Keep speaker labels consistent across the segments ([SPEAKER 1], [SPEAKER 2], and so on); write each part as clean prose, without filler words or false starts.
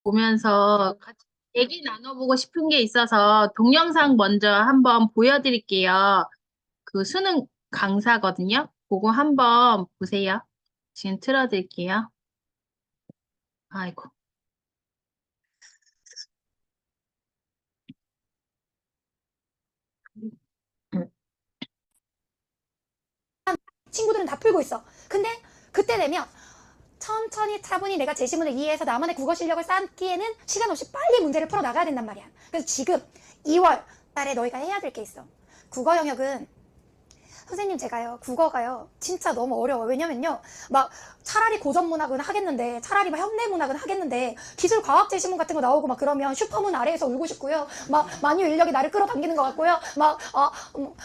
[SPEAKER 1] 보면서 같이 얘기 나눠보고 싶은 게 있어서 동영상 먼저 한번 보여드릴게요. 그 수능 강사거든요. 그거 한번 보세요. 지금 틀어드릴게요. 아이고.
[SPEAKER 2] 친구들은 다 풀고 있어. 근데 그때 되면 천천히 차분히 내가 제시문을 이해해서 나만의 국어 실력을 쌓기에는 시간 없이 빨리 문제를 풀어 나가야 된단 말이야. 그래서 지금 2월 달에 너희가 해야 될 게 있어. 국어 영역은 선생님 제가요 국어가요 진짜 너무 어려워요. 왜냐면요 막 차라리 고전문학은 하겠는데 차라리 막 현대문학은 하겠는데 기술과학 제시문 같은 거 나오고 막 그러면 슈퍼문 아래에서 울고 싶고요. 막 만유 인력이 나를 끌어당기는 것 같고요. 막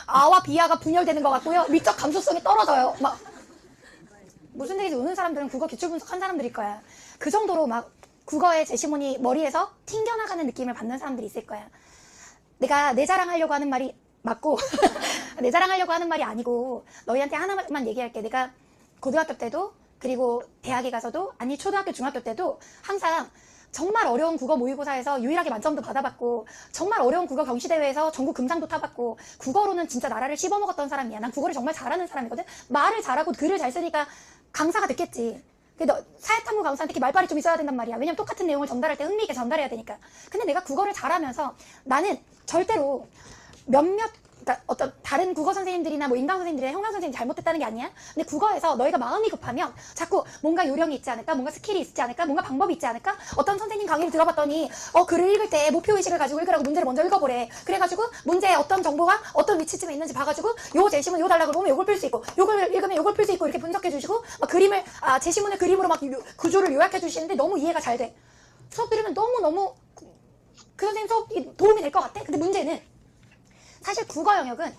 [SPEAKER 2] 아와 비아가 분열되는 것 같고요. 미적 감수성이 떨어져요. 막 무슨 얘기인지 우는 사람들은 국어 기출 분석한 사람들일 거야. 그 정도로 막 국어의 제시문이 머리에서 튕겨나가는 느낌을 받는 사람들이 있을 거야. 내가 내 자랑하려고 하는 말이 맞고 내 자랑하려고 하는 말이 아니고 너희한테 하나만 얘기할게. 내가 고등학교 때도 그리고 대학에 가서도 아니 초등학교 중학교 때도 항상 정말 어려운 국어 모의고사에서 유일하게 만점도 받아봤고 정말 어려운 국어 경시대회에서 전국 금상도 타봤고 국어로는 진짜 나라를 씹어먹었던 사람이야. 난 국어를 정말 잘하는 사람이거든. 말을 잘하고 글을 잘 쓰니까 강사가 됐겠지. 근데 사회탐구 강사한테 이렇게 말빨이 좀 있어야 된단 말이야. 왜냐면 똑같은 내용을 전달할 때 흥미있게 전달해야 되니까. 근데 내가 국어를 잘하면서 나는 절대로 몇몇 그러니까 어떤 다른 국어 선생님들이나 뭐 인강 선생님들이나 형광 선생님이 잘못됐다는 게 아니야. 근데 국어에서 너희가 마음이 급하면 자꾸 뭔가 요령이 있지 않을까, 뭔가 스킬이 있지 않을까, 뭔가 방법이 있지 않을까. 어떤 선생님 강의를 들어봤더니 글을 읽을 때 목표 의식을 가지고 읽으라고 문제를 먼저 읽어보래. 그래가지고 문제에 어떤 정보가 어떤 위치쯤에 있는지 봐가지고 요 제시문 요 단락을 보면 요걸 풀 수 있고, 요걸 읽으면 요걸 풀 수 있고 이렇게 분석해 주시고 막 그림을 제시문을 그림으로 막 구조를 요약해 주시는데 너무 이해가 잘 돼. 수업 들으면 너무 그 선생님 수업이 도움이 될 것 같아. 근데 문제는 사실 국어 영역은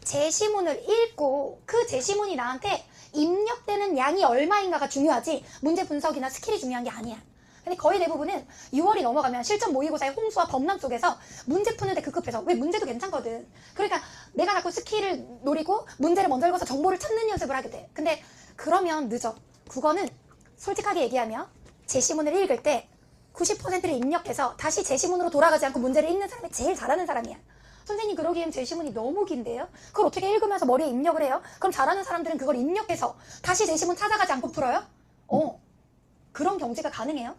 [SPEAKER 2] 제시문을 읽고 그 제시문이 나한테 입력되는 양이 얼마인가가 중요하지 문제 분석이나 스킬이 중요한 게 아니야. 근데 거의 대부분은 6월이 넘어가면 실전 모의고사의 홍수와 범람 속에서 문제 푸는데 급급해서 왜 문제도 괜찮거든. 그러니까 내가 자꾸 스킬을 노리고 문제를 먼저 읽어서 정보를 찾는 연습을 하게 돼. 근데 그러면 늦어. 국어는 솔직하게 얘기하면 제시문을 읽을 때 90%를 입력해서 다시 제시문으로 돌아가지 않고 문제를 읽는 사람이 제일 잘하는 사람이야. 선생님 그러기엔 제시문이 너무 긴데요? 그걸 어떻게 읽으면서 머리에 입력을 해요? 그럼 잘하는 사람들은 그걸 입력해서 다시 제시문 찾아가지 않고 풀어요? 그런 경지가 가능해요?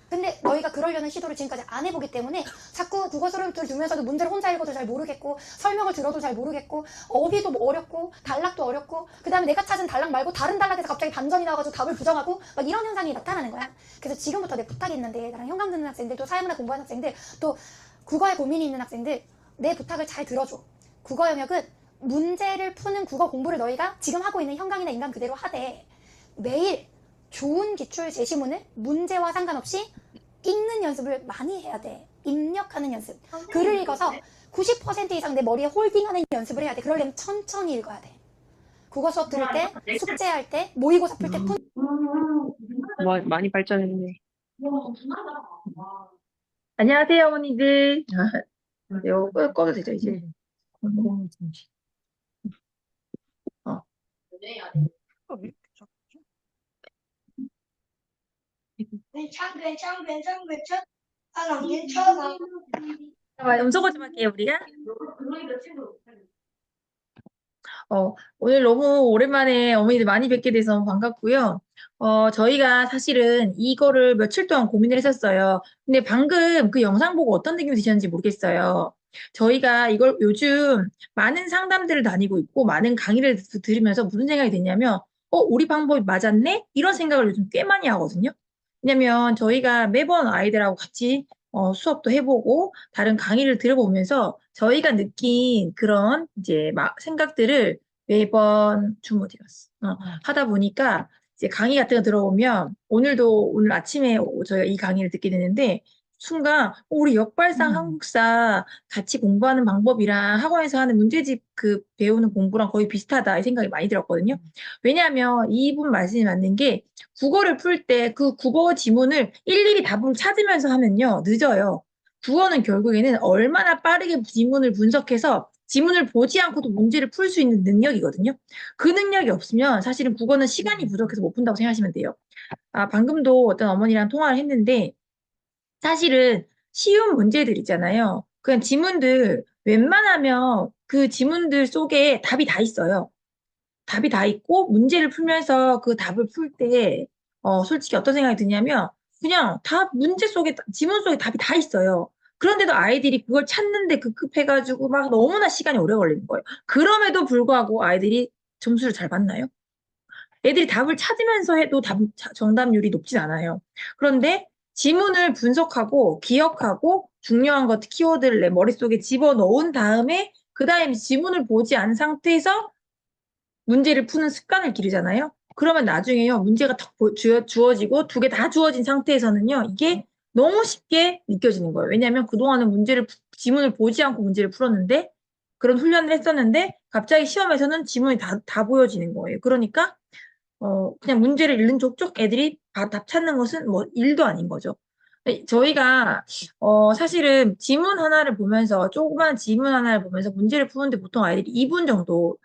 [SPEAKER 2] 근데 너희가 그러려는 시도를 지금까지 안 해보기 때문에 자꾸 국어 수업을 들으면서도 문제를 혼자 읽어도 잘 모르겠고 설명을 들어도 잘 모르겠고 어휘도 어렵고 단락도 어렵고 그 다음에 내가 찾은 단락 말고 다른 단락에서 갑자기 반전이 나와가지고 답을 부정하고 막 이런 현상이 나타나는 거야. 그래서 지금부터 내 부탁이 있는데 나랑 현강 듣는 학생들 또 사회문화 공부하는 학생들 또 국어에 고민이 있는 학생들 내 부탁을 잘 들어줘. 국어 영역은 문제를 푸는 국어 공부를 너희가 지금 하고 있는 현강이나 인강 그대로 하되 매일 좋은 기출 제시문을 문제와 상관없이 읽는 연습을 많이 해야 돼. 입력하는 연습. 글을 읽어서 90% 이상 내 머리에 홀딩하는 연습을 해야 돼. 그러려면 천천히 읽어야 돼. 국어 수업 들을 때, 숙제할 때, 모의고사 풀 때
[SPEAKER 3] 많이 발전했네.
[SPEAKER 1] 안녕하세요, 어머니들. 이거 꺼도 되죠, 이제? 어.
[SPEAKER 4] 괜찮. 안 괜찮아.
[SPEAKER 1] 음소거 좀 할게요, 우리가. 오늘 너무 오랜만에 어머니들 많이 뵙게 돼서 반갑고요. 저희가 사실은 이거를 며칠 동안 고민을 했었어요. 근데 방금 그 영상 보고 어떤 느낌이 드셨는지 모르겠어요. 저희가 이걸 요즘 많은 상담들을 다니고 있고 많은 강의를 들으면서 무슨 생각이 드냐면 우리 방법이 맞았네? 이런 생각을 요즘 꽤 많이 하거든요. 왜냐면 저희가 매번 아이들하고 같이 수업도 해보고 다른 강의를 들어보면서 저희가 느낀 그런 이제 막 생각들을 매번 어디 갔어? 하다 보니까 이제 강의 같은 거 들어보면 오늘 아침에 저희가 이 강의를 듣게 되는데 순간 우리 역발상 한국사 같이 공부하는 방법이랑 학원에서 하는 문제집 그 배우는 공부랑 거의 비슷하다 이 생각이 많이 들었거든요. 왜냐하면 이분 말씀이 맞는 게 국어를 풀 때 그 국어 지문을 일일이 답을 찾으면서 하면요 늦어요. 국어는 결국에는 얼마나 빠르게 지문을 분석해서 지문을 보지 않고도 문제를 풀 수 있는 능력이거든요. 그 능력이 없으면 사실은 국어는 시간이 부족해서 못 푼다고 생각하시면 돼요. 방금도 어떤 어머니랑 통화를 했는데 사실은 쉬운 문제들 있잖아요. 그냥 지문들 웬만하면 그 지문들 속에 답이 다 있어요. 답이 다 있고 문제를 풀면서 그 답을 풀 때 솔직히 어떤 생각이 드냐면 그냥 다 문제 속에 지문 속에 답이 다 있어요. 그런데도 아이들이 그걸 찾는데 급급해가지고 막 너무나 시간이 오래 걸리는 거예요. 그럼에도 불구하고 아이들이 점수를 잘 받나요? 애들이 답을 찾으면서 해도 정답률이 높진 않아요. 그런데 지문을 분석하고 기억하고 중요한 것 키워드를 내 머릿속에 집어넣은 다음에 그 다음에 지문을 보지 않은 상태에서 문제를 푸는 습관을 기르잖아요. 그러면 나중에요, 문제가 딱 주어지고 두 개 다 주어진 상태에서는요, 이게 너무 쉽게 느껴지는 거예요. 왜냐하면 그동안은 지문을 보지 않고 문제를 풀었는데, 그런 훈련을 했었는데, 갑자기 시험에서는 지문이 다 보여지는 거예요. 그러니까, 그냥 문제를 읽는 족족 애들이 답 찾는 것은 뭐 일도 아닌 거죠. 저희가, 사실은 지문 하나를 보면서, 조그만 지문 하나를 보면서 문제를 푸는데 보통 아이들이 2분 정도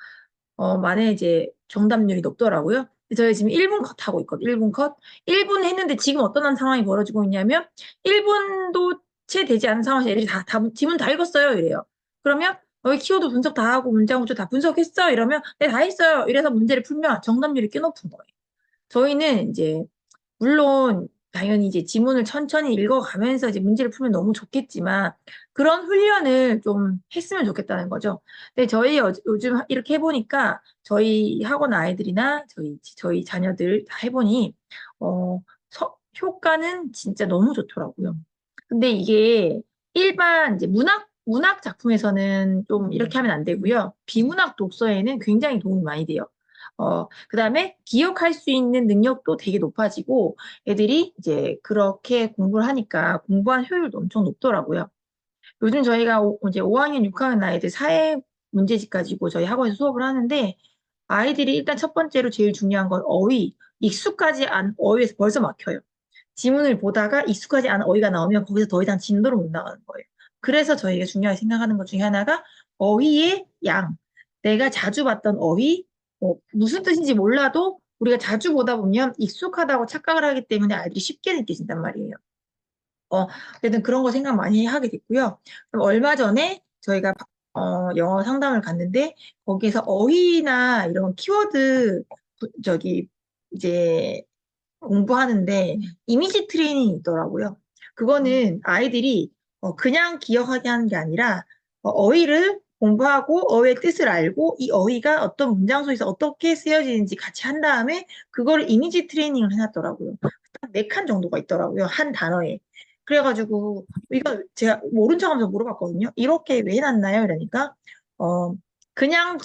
[SPEAKER 1] 만에 이제 정답률이 높더라고요. 저희 지금 1분 컷 하고 있거든요. 1분 컷. 1분 했는데 지금 어떤 상황이 벌어지고 있냐면 1분도 채 되지 않은 상황에서 애들이 지문 다 읽었어요. 이래요. 그러면 여기 키워드 분석 다 하고 문장 구조 다 분석했어. 이러면 네, 다 했어요. 이래서 문제를 풀면 정답률이 꽤 높은 거예요. 저희는 이제 물론 당연히 이제 지문을 천천히 읽어가면서 이제 문제를 풀면 너무 좋겠지만 그런 훈련을 좀 했으면 좋겠다는 거죠. 근데 저희 요즘 이렇게 해보니까 저희 학원 아이들이나 저희 자녀들 다 해보니 어, 효과는 진짜 너무 좋더라고요. 근데 이게 일반 이제 문학 작품에서는 좀 이렇게 하면 안 되고요. 비문학 독서에는 굉장히 도움이 많이 돼요. 그다음에 기억할 수 있는 능력도 되게 높아지고 애들이 이제 그렇게 공부를 하니까 공부한 효율도 엄청 높더라고요. 요즘 저희가 이제 5학년, 6학년 아이들 사회 문제집 가지고 저희 학원에서 수업을 하는데 아이들이 일단 첫 번째로 제일 중요한 건 어휘, 익숙하지 않은 어휘에서 벌써 막혀요. 지문을 보다가 익숙하지 않은 어휘가 나오면 거기서 더 이상 진도를 못 나가는 거예요. 그래서 저희가 중요하게 생각하는 것 중에 하나가 어휘의 양. 내가 자주 봤던 어휘, 무슨 뜻인지 몰라도 우리가 자주 보다 보면 익숙하다고 착각을 하기 때문에 아이들이 쉽게 느껴진단 말이에요. 어쨌든 그런 거 생각 많이 하게 됐고요. 그럼 얼마 전에 저희가 영어 상담을 갔는데 거기에서 어휘나 이런 키워드 저기 이제 공부하는데 이미지 트레이닝이 있더라고요. 그거는 아이들이 그냥 기억하게 하는 게 아니라 어휘를 공부하고 어휘의 뜻을 알고 이 어휘가 어떤 문장 속에서 어떻게 쓰여지는지 같이 한 다음에 그거를 이미지 트레이닝을 해놨더라고요. 딱 4칸 정도가 있더라고요. 한 단어에. 그래가지고 이거 제가 모른 척하면서 물어봤거든요. 이렇게 왜 해놨나요? 이러니까 어 그냥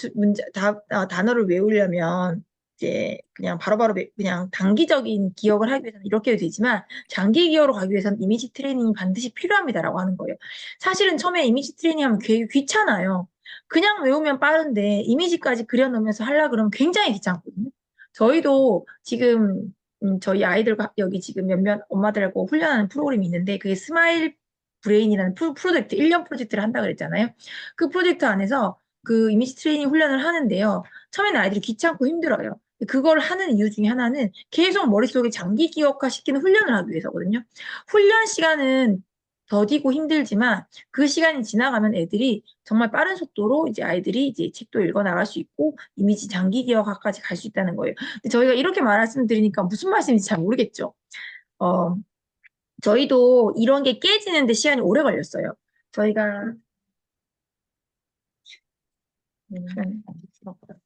[SPEAKER 1] 단어를 외우려면 이제 그냥 바로바로 그냥 단기적인 기억을 하기 위해서는 이렇게 해도 되지만 장기 기억으로 가기 위해서는 이미지 트레이닝이 반드시 필요합니다라고 하는 거예요. 사실은 처음에 이미지 트레이닝 하면 되게 귀찮아요. 그냥 외우면 빠른데 이미지까지 그려놓으면서 하려 그러면 굉장히 귀찮거든요. 저희도 지금 저희 아이들과 여기 지금 몇몇 엄마들하고 훈련하는 프로그램이 있는데 그게 스마일 브레인이라는 프로젝트, 1년 프로젝트를 한다 그랬잖아요. 그 프로젝트 안에서 그 이미지 트레이닝 훈련을 하는데요. 처음에는 아이들이 귀찮고 힘들어요. 그걸 하는 이유 중에 하나는 계속 머릿속에 장기 기억화시키는 훈련을 하기 위해서거든요. 훈련 시간은 더디고 힘들지만 그 시간이 지나가면 애들이 정말 빠른 속도로 이제 아이들이 이제 책도 읽어 나갈 수 있고 이미지 장기 기억화까지 갈 수 있다는 거예요. 근데 저희가 이렇게 말씀드리니까 무슨 말씀인지 잘 모르겠죠. 어, 저희도 이런 게 깨지는데 시간이 오래 걸렸어요. 저희가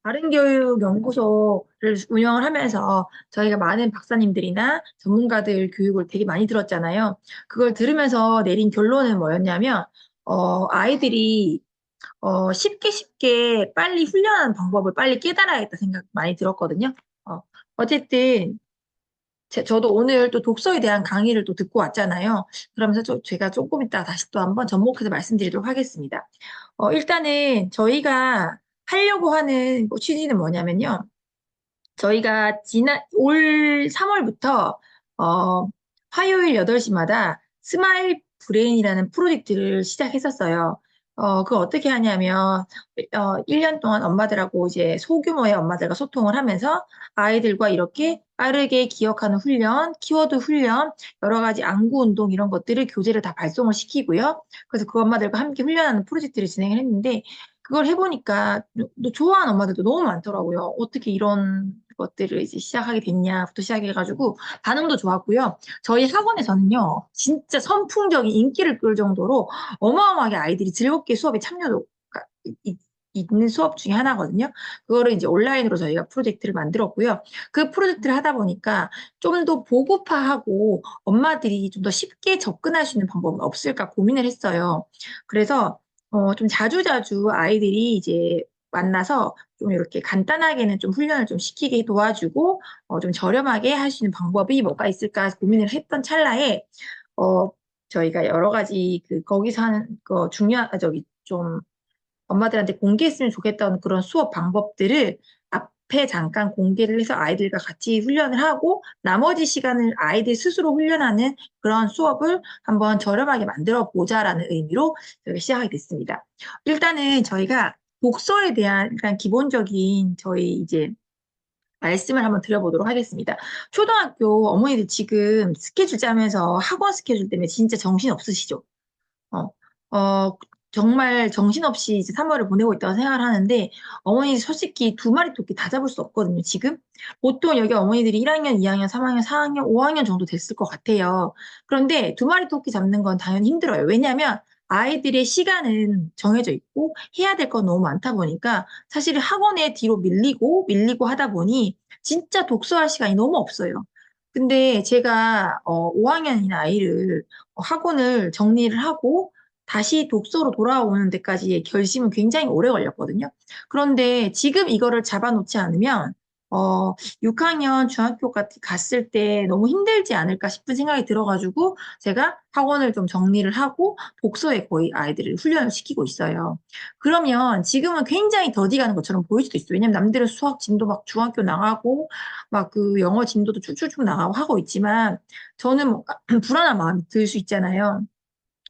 [SPEAKER 1] 바른교육연구소를 운영을 하면서 저희가 많은 박사님들이나 전문가들 교육을 되게 많이 들었잖아요. 그걸 들으면서 내린 결론은 뭐였냐면, 아이들이 쉽게 빨리 훈련하는 방법을 빨리 깨달아야겠다 생각 많이 들었거든요. 어쨌든 저도 오늘 또 독서에 대한 강의를 또 듣고 왔잖아요. 그러면서 제가 조금 이따 다시 또 한번 접목해서 말씀드리도록 하겠습니다. 일단은 저희가 하려고 하는 취지는 뭐냐면요. 저희가 올 3월부터, 화요일 8시마다 스마일 브레인이라는 프로젝트를 시작했었어요. 그거 어떻게 하냐면, 1년 동안 엄마들하고 이제 소규모의 엄마들과 소통을 하면서 아이들과 이렇게 빠르게 기억하는 훈련, 키워드 훈련, 여러 가지 안구 운동 이런 것들을 교재를 다 발송을 시키고요. 그래서 그 엄마들과 함께 훈련하는 프로젝트를 진행을 했는데, 그걸 해보니까 또 좋아하는 엄마들도 너무 많더라고요. 어떻게 이런 것들을 이제 시작하게 됐냐부터 시작해가지고 반응도 좋았고요. 저희 학원에서는요, 진짜 선풍적인 인기를 끌 정도로 어마어마하게 아이들이 즐겁게 수업에 참여도가 있는 수업 중에 하나거든요. 그거를 이제 온라인으로 저희가 프로젝트를 만들었고요. 그 프로젝트를 하다 보니까 좀 더 보급화하고 엄마들이 좀 더 쉽게 접근할 수 있는 방법은 없을까 고민을 했어요. 그래서 좀 자주자주 아이들이 이제 만나서 좀 이렇게 간단하게는 좀 훈련을 좀 시키게 도와주고 좀 저렴하게 할 수 있는 방법이 뭐가 있을까 고민을 했던 찰나에 어, 저희가 여러 가지 거기서 하는 거 중요한 저기 좀 엄마들한테 공개했으면 좋겠다는 그런 수업 방법들을 앞에 잠깐 공개를 해서 아이들과 같이 훈련을 하고 나머지 시간을 아이들 스스로 훈련하는 그런 수업을 한번 저렴하게 만들어 보자라는 의미로 저희가 시작하게 됐습니다. 일단은 저희가 독서에 대한 일단 기본적인 저희 이제 말씀을 한번 드려보도록 하겠습니다. 초등학교 어머니들 지금 스케줄 짜면서 학원 스케줄 때문에 진짜 정신 없으시죠? 어, 정말 정신없이 이제 3월을 보내고 있다고 생각을 하는데, 어머니 솔직히 두 마리 토끼 다 잡을 수 없거든요, 지금. 보통 여기 어머니들이 1학년, 2학년, 3학년, 4학년, 5학년 정도 됐을 것 같아요. 그런데 두 마리 토끼 잡는 건 당연히 힘들어요. 왜냐하면 아이들의 시간은 정해져 있고, 해야 될 건 너무 많다 보니까, 사실 학원에 뒤로 밀리고 하다 보니, 진짜 독서할 시간이 너무 없어요. 근데 제가 5학년인 아이를 학원을 정리를 하고 다시 독서로 돌아오는 데까지의 결심은 굉장히 오래 걸렸거든요. 그런데 지금 이거를 잡아놓지 않으면 6학년 중학교 갔을 때 너무 힘들지 않을까 싶은 생각이 들어가지고 제가 학원을 좀 정리를 하고 독서에 거의 아이들을 훈련을 시키고 있어요. 그러면 지금은 굉장히 더디 가는 것처럼 보일 수도 있어요. 왜냐면 남들은 수학 진도 막 중학교 나가고 막 그 영어 진도도 쭉쭉쭉 나가고 하고 있지만 저는 뭔가 불안한 마음이 들 수 있잖아요.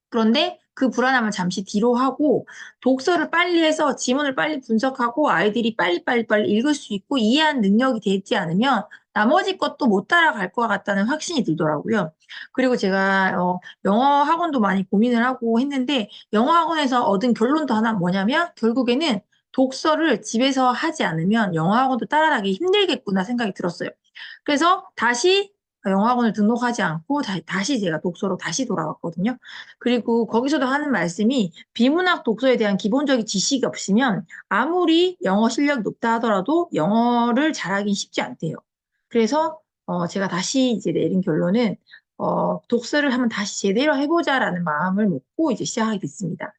[SPEAKER 1] 그런데 그 불안함을 잠시 뒤로 하고 독서를 빨리 해서 지문을 빨리 분석하고 아이들이 빨리 읽을 수 있고 이해한 능력이 되지 않으면 나머지 것도 못 따라갈 것 같다는 확신이 들더라고요. 그리고 제가 영어 학원도 많이 고민을 하고 했는데 영어 학원에서 얻은 결론도 하나 뭐냐면 결국에는 독서를 집에서 하지 않으면 영어 학원도 따라가기 힘들겠구나 생각이 들었어요. 그래서 다시 영어 학원을 등록하지 않고 다시 제가 독서로 다시 돌아왔거든요. 그리고 거기서도 하는 말씀이 비문학 독서에 대한 기본적인 지식이 없으면 아무리 영어 실력이 높다 하더라도 영어를 잘하긴 쉽지 않대요. 그래서 제가 다시 이제 내린 결론은 독서를 한번 다시 제대로 해보자라는 마음을 먹고 이제 시작하게 됐습니다.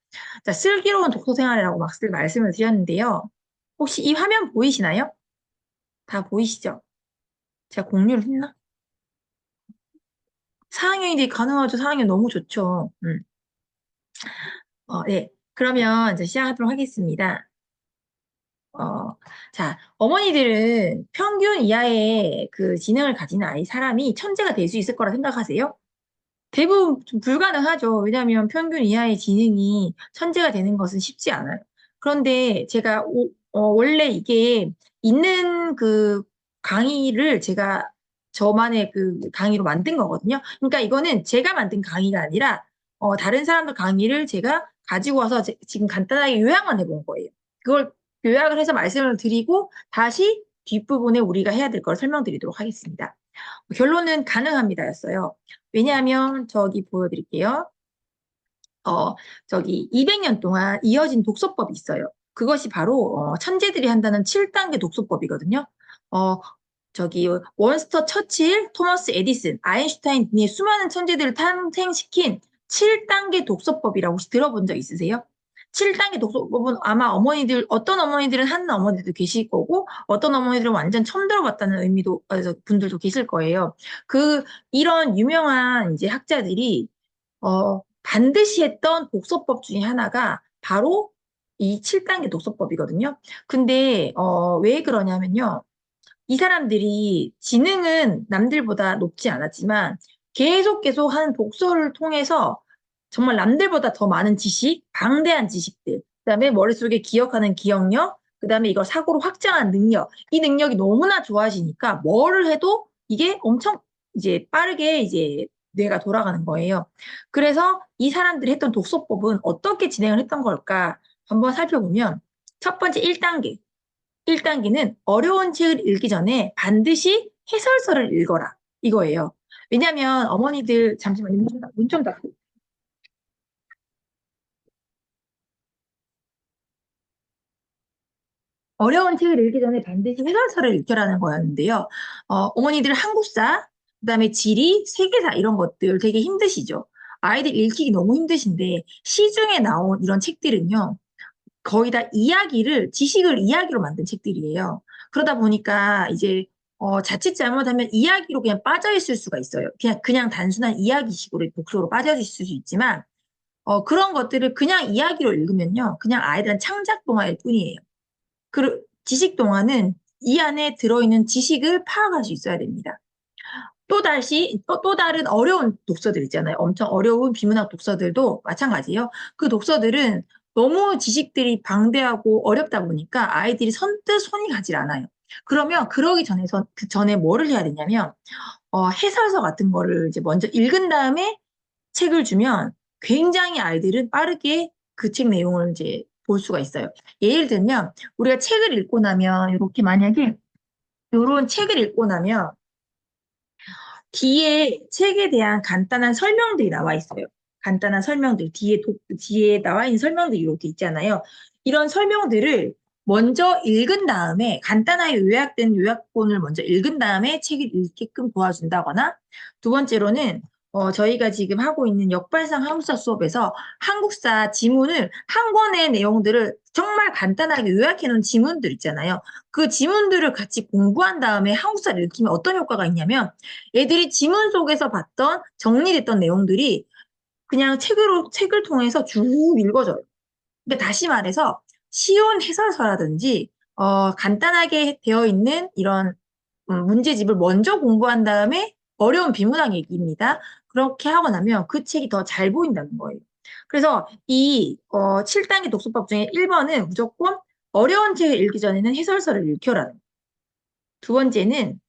[SPEAKER 1] 자, 슬기로운 독서 생활이라고 막 말씀을 드렸는데요. 혹시 이 화면 보이시나요? 다 보이시죠? 제가 공유를 했나? 4학년인데 가능하죠. 4학년 너무 좋죠. 네. 그러면 이제 시작하도록 하겠습니다. 자, 어머니들은 평균 이하의 그 지능을 가진 사람이 천재가 될 수 있을 거라 생각하세요? 대부분 좀 불가능하죠. 왜냐하면 평균 이하의 지능이 천재가 되는 것은 쉽지 않아요. 그런데 제가 원래 이게 있는 그 강의를 제가 저만의 그 강의로 만든 거거든요. 그러니까 이거는 제가 만든 강의가 아니라 다른 사람들 강의를 제가 가지고 와서 지금 간단하게 요약만 해본 거예요. 그걸 요약을 해서 말씀을 드리고 다시 뒷부분에 우리가 해야 될 걸 설명드리도록 하겠습니다. 결론은 가능합니다였어요. 왜냐하면 저기 보여드릴게요. 저기 200년 동안 이어진 독서법이 있어요. 그것이 바로 천재들이 한다는 7단계 독서법이거든요. 어, 저기 원스터 처칠, 토머스 에디슨, 아인슈타인 등의 수많은 천재들을 탄생시킨 7단계 독서법이라고 혹시 들어본 적 있으세요? 7단계 독서법은 아마 어떤 어머니들은 하는 어머니들도 계실 거고, 어떤 어머니들은 완전 처음 들어봤다는 분들도 계실 거예요. 이런 유명한 이제 학자들이 반드시 했던 독서법 중에 하나가 바로 이 7단계 독서법이거든요. 근데, 왜 그러냐면요. 이 사람들이 지능은 남들보다 높지 않았지만 계속 하는 독서를 통해서 정말 남들보다 더 많은 지식, 방대한 지식들, 그다음에 머릿속에 기억하는 기억력, 그다음에 이걸 사고로 확장한 능력, 이 능력이 너무나 좋아지니까 뭐를 해도 이게 엄청 이제 빠르게 이제 뇌가 돌아가는 거예요. 그래서 이 사람들이 했던 독서법은 어떻게 진행을 했던 걸까? 한번 살펴보면 첫 번째 1단계. 1단계는 어려운 책을 읽기 전에 반드시 해설서를 읽어라. 이거예요. 왜냐면 어머니들 잠시만요. 문 좀 닫고. 어려운 책을 읽기 전에 반드시 해설서를 읽으라는 거였는데요. 어머니들 한국사, 그다음에 지리, 세계사 이런 것들 되게 힘드시죠. 아이들 읽기 너무 힘드신데 시중에 나온 이런 책들은요. 거의 다 지식을 이야기로 만든 책들이에요. 그러다 보니까 이제 자칫 잘못하면 이야기로 그냥 빠져 있을 수가 있어요. 그냥 단순한 이야기식으로 독서로 빠져 있을 수 있지만 그런 것들을 그냥 이야기로 읽으면요. 그냥 아이들은 창작 동화일 뿐이에요. 지식 동화는 이 안에 들어있는 지식을 파악할 수 있어야 됩니다. 또 다른 어려운 독서들 있잖아요. 엄청 어려운 비문학 독서들도 마찬가지예요. 그 독서들은 너무 지식들이 방대하고 어렵다 보니까 아이들이 선뜻 손이 가질 않아요. 그러면 그 전에 뭐를 해야 되냐면, 해설서 같은 거를 이제 먼저 읽은 다음에 책을 주면 굉장히 아이들은 빠르게 그 책 내용을 이제 볼 수가 있어요. 예를 들면, 우리가 책을 읽고 나면, 이렇게 만약에, 이런 책을 읽고 나면, 뒤에 책에 대한 간단한 설명들이 나와 있어요. 간단한 설명들, 뒤에 나와 있는 설명들이 이렇게 있잖아요. 이런 설명들을 먼저 읽은 다음에 간단하게 요약된 요약본을 먼저 읽은 다음에 책을 읽게끔 도와준다거나 두 번째로는 저희가 지금 하고 있는 역발상 한국사 수업에서 한국사 지문을 한 권의 내용들을 정말 간단하게 요약해 놓은 지문들 있잖아요. 그 지문들을 같이 공부한 다음에 한국사를 읽히면 어떤 효과가 있냐면 애들이 지문 속에서 봤던 정리됐던 내용들이 그냥 책을 통해서 쭉 읽어져요. 그러니까 다시 말해서 쉬운 해설서라든지 간단하게 되어 있는 이런 문제집을 먼저 공부한 다음에 어려운 비문학 얘기입니다. 그렇게 하고 나면 그 책이 더 잘 보인다는 거예요. 그래서 이 7단계 독서법 중에 1번은 무조건 어려운 책을 읽기 전에는 해설서를 읽혀라는 거예요. 두 번째는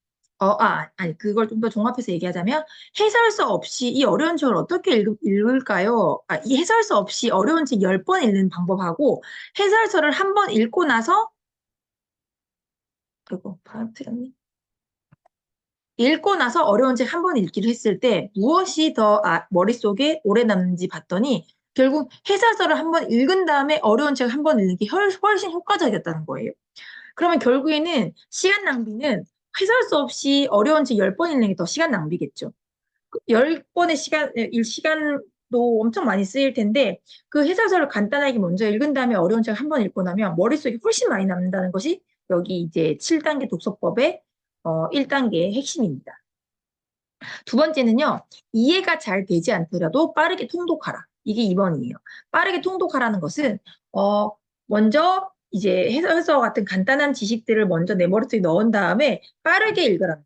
[SPEAKER 1] 아니 그걸 좀 더 종합해서 얘기하자면 해설서 없이 이 어려운 책을 어떻게 읽을까요? 이 해설서 없이 어려운 책 10번 읽는 방법하고 해설서를 한 번 읽고 나서 그리고 바로 틀렸네. 읽고 나서 어려운 책 한 번 읽기를 했을 때 무엇이 더 머릿속에 오래 남는지 봤더니 결국 해설서를 한 번 읽은 다음에 어려운 책 한 번 읽는 게 훨씬 효과적이었다는 거예요. 그러면 결국에는 시간 낭비는 해설서 없이 어려운 책 10번 읽는 게 더 시간 낭비겠죠. 10번의 시간도 엄청 많이 쓰일 텐데 그 해설서를 간단하게 먼저 읽은 다음에 어려운 책 한 번 읽고 나면 머릿속에 훨씬 많이 남는다는 것이 여기 이제 7단계 독서법의 1단계의 핵심입니다. 두 번째는요, 이해가 잘 되지 않더라도 빠르게 통독하라. 이게 2번이에요. 빠르게 통독하라는 것은, 먼저 이제 해설서 같은 간단한 지식들을 먼저 내 머릿속에 넣은 다음에 빠르게 읽으라.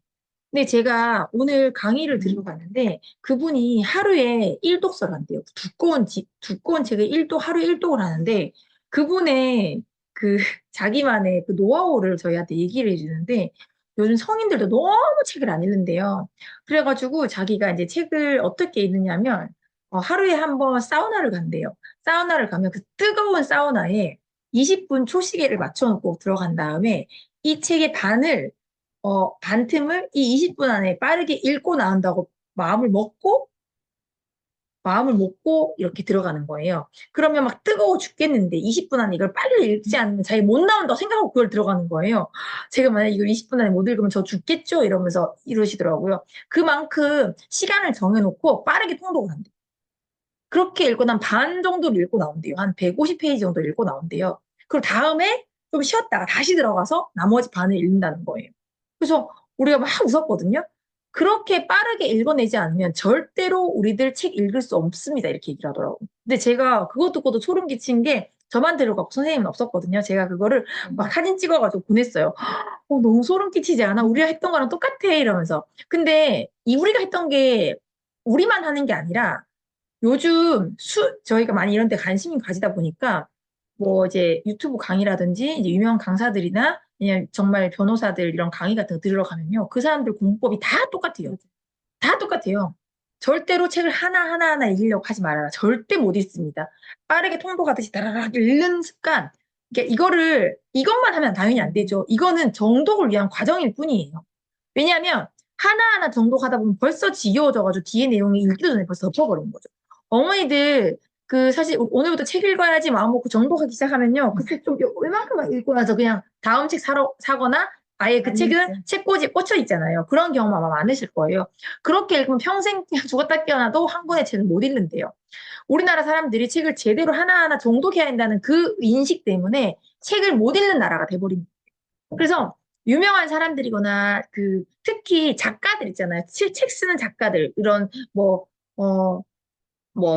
[SPEAKER 1] 근데 제가 오늘 강의를 들으러 갔는데 그분이 하루에 1독서를 한대요. 두꺼운 책을 하루에 1독을 하는데 그분의 그 자기만의 그 노하우를 저희한테 얘기를 해주는데 요즘 성인들도 너무 책을 안 읽는데요. 그래가지고 자기가 이제 책을 어떻게 읽느냐면 하루에 한 번 사우나를 간대요. 사우나를 가면 그 뜨거운 사우나에 20분 초시계를 맞춰놓고 들어간 다음에 이 책의 반 틈을 이 20분 안에 빠르게 읽고 나온다고 마음을 먹고 이렇게 들어가는 거예요. 그러면 막 뜨거워 죽겠는데 20분 안에 이걸 빨리 읽지 않으면 자기 못 나온다고 생각하고 그걸 들어가는 거예요. 제가 만약에 이걸 20분 안에 못 읽으면 저 죽겠죠? 이러면서 이러시더라고요. 그만큼 시간을 정해놓고 빠르게 통독을 한대요. 그렇게 읽고 난 반 정도를 읽고 나온대요. 한 150페이지 정도 읽고 나온대요. 그리고 다음에 좀 쉬었다가 다시 들어가서 나머지 반을 읽는다는 거예요. 그래서 우리가 막 웃었거든요. 그렇게 빠르게 읽어내지 않으면 절대로 우리들 책 읽을 수 없습니다. 이렇게 얘기를 하더라고요. 근데 제가 그것 듣고도 소름 끼친 게 저만 들어가고 선생님은 없었거든요. 제가 그거를 막 사진 찍어가지고 보냈어요. 너무 소름 끼치지 않아? 우리가 했던 거랑 똑같아. 이러면서. 근데 우리가 했던 게 우리만 하는 게 아니라 요즘 저희가 많이 이런 데 관심이 가지다 보니까 뭐 이제 유튜브 강의라든지 이제 유명 강사들이나 그냥 정말 변호사들 이런 강의 같은 거 들으러 가면요. 그 사람들 공부법이 다 똑같아요. 다 똑같아요. 절대로 책을 하나하나 읽으려고 하지 말아라. 절대 못 읽습니다. 빠르게 통독하듯이 다라락 읽는 습관. 이것만 하면 당연히 안 되죠. 이거는 정독을 위한 과정일 뿐이에요. 왜냐하면 하나하나 정독하다 보면 벌써 지겨워져가지고 뒤에 내용이 읽기도 전에 벌써 덮어버리는 거죠. 어머니들 사실 오늘부터 책 읽어야지 마음 먹고 정독하기 시작하면요. 그 책 좀 웬만큼만 읽고 나서 그냥 다음 책 사거나 아예 그 책은 책꽂이에 꽂혀 있잖아요. 그런 경험 아마 많으실 거예요. 그렇게 읽으면 평생 죽었다 깨어나도 한 권의 책을 못 읽는데요. 우리나라 사람들이 책을 제대로 하나하나 정독해야 한다는 그 인식 때문에 책을 못 읽는 나라가 돼버립니다. 그래서 유명한 사람들이거나 특히 작가들 있잖아요. 책 쓰는 작가들 이런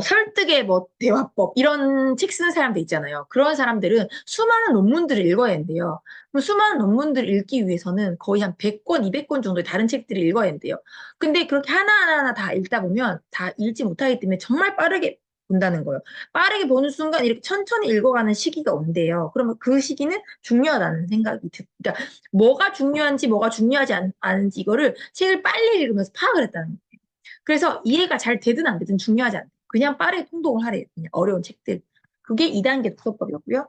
[SPEAKER 1] 설득의 대화법 이런 책 쓰는 사람들 있잖아요. 그런 사람들은 수많은 논문들을 읽어야 한대요. 그럼 수많은 논문들을 읽기 위해서는 거의 한 100권, 200권 정도의 다른 책들을 읽어야 한대요. 근데 그렇게 하나하나 다 읽다 보면 다 읽지 못하기 때문에 정말 빠르게 본다는 거예요. 빠르게 보는 순간 이렇게 천천히 읽어가는 시기가 온대요. 그러면 그 시기는 중요하다는 생각이 그러니까 뭐가 중요한지 뭐가 중요하지 않은지 이거를 책을 빨리 읽으면서 파악을 했다는 거예요. 그래서 이해가 잘 되든 안 되든 중요하지 않아요. 그냥 빠르게 통독을 하래요. 그냥 어려운 책들. 그게 2단계 독서법이었고요.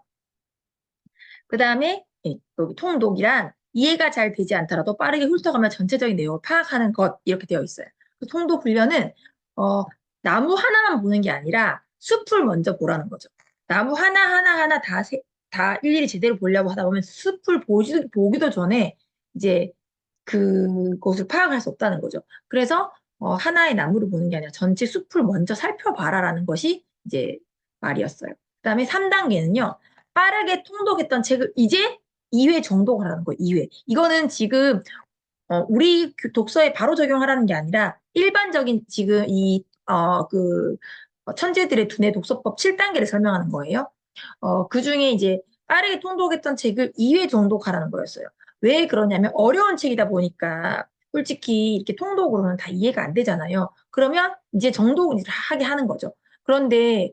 [SPEAKER 1] 그 다음에 여기 통독이란 이해가 잘 되지 않더라도 빠르게 훑어가며 전체적인 내용을 파악하는 것 이렇게 되어 있어요. 그 통독 훈련은 나무 하나만 보는 게 아니라 숲을 먼저 보라는 거죠. 나무 하나하나 다 일일이 제대로 보려고 하다 보면 숲을 보기도 전에 이제 그것을 파악할 수 없다는 거죠. 그래서 하나의 나무를 보는 게 아니라 전체 숲을 먼저 살펴봐라라는 것이 이제 말이었어요. 그다음에 3단계는요. 빠르게 통독했던 책을 이제 2회 정독을 하는 거예요. 2회. 이거는 지금 우리 독서에 바로 적용하라는 게 아니라 일반적인 지금 천재들의 두뇌 독서법 7단계를 설명하는 거예요. 그 중에 이제 빠르게 통독했던 책을 2회 정독하라는 거였어요. 왜 그러냐면 어려운 책이다 보니까 솔직히 이렇게 통독으로는 다 이해가 안 되잖아요. 그러면 이제 정독을 하게 하는 거죠. 그런데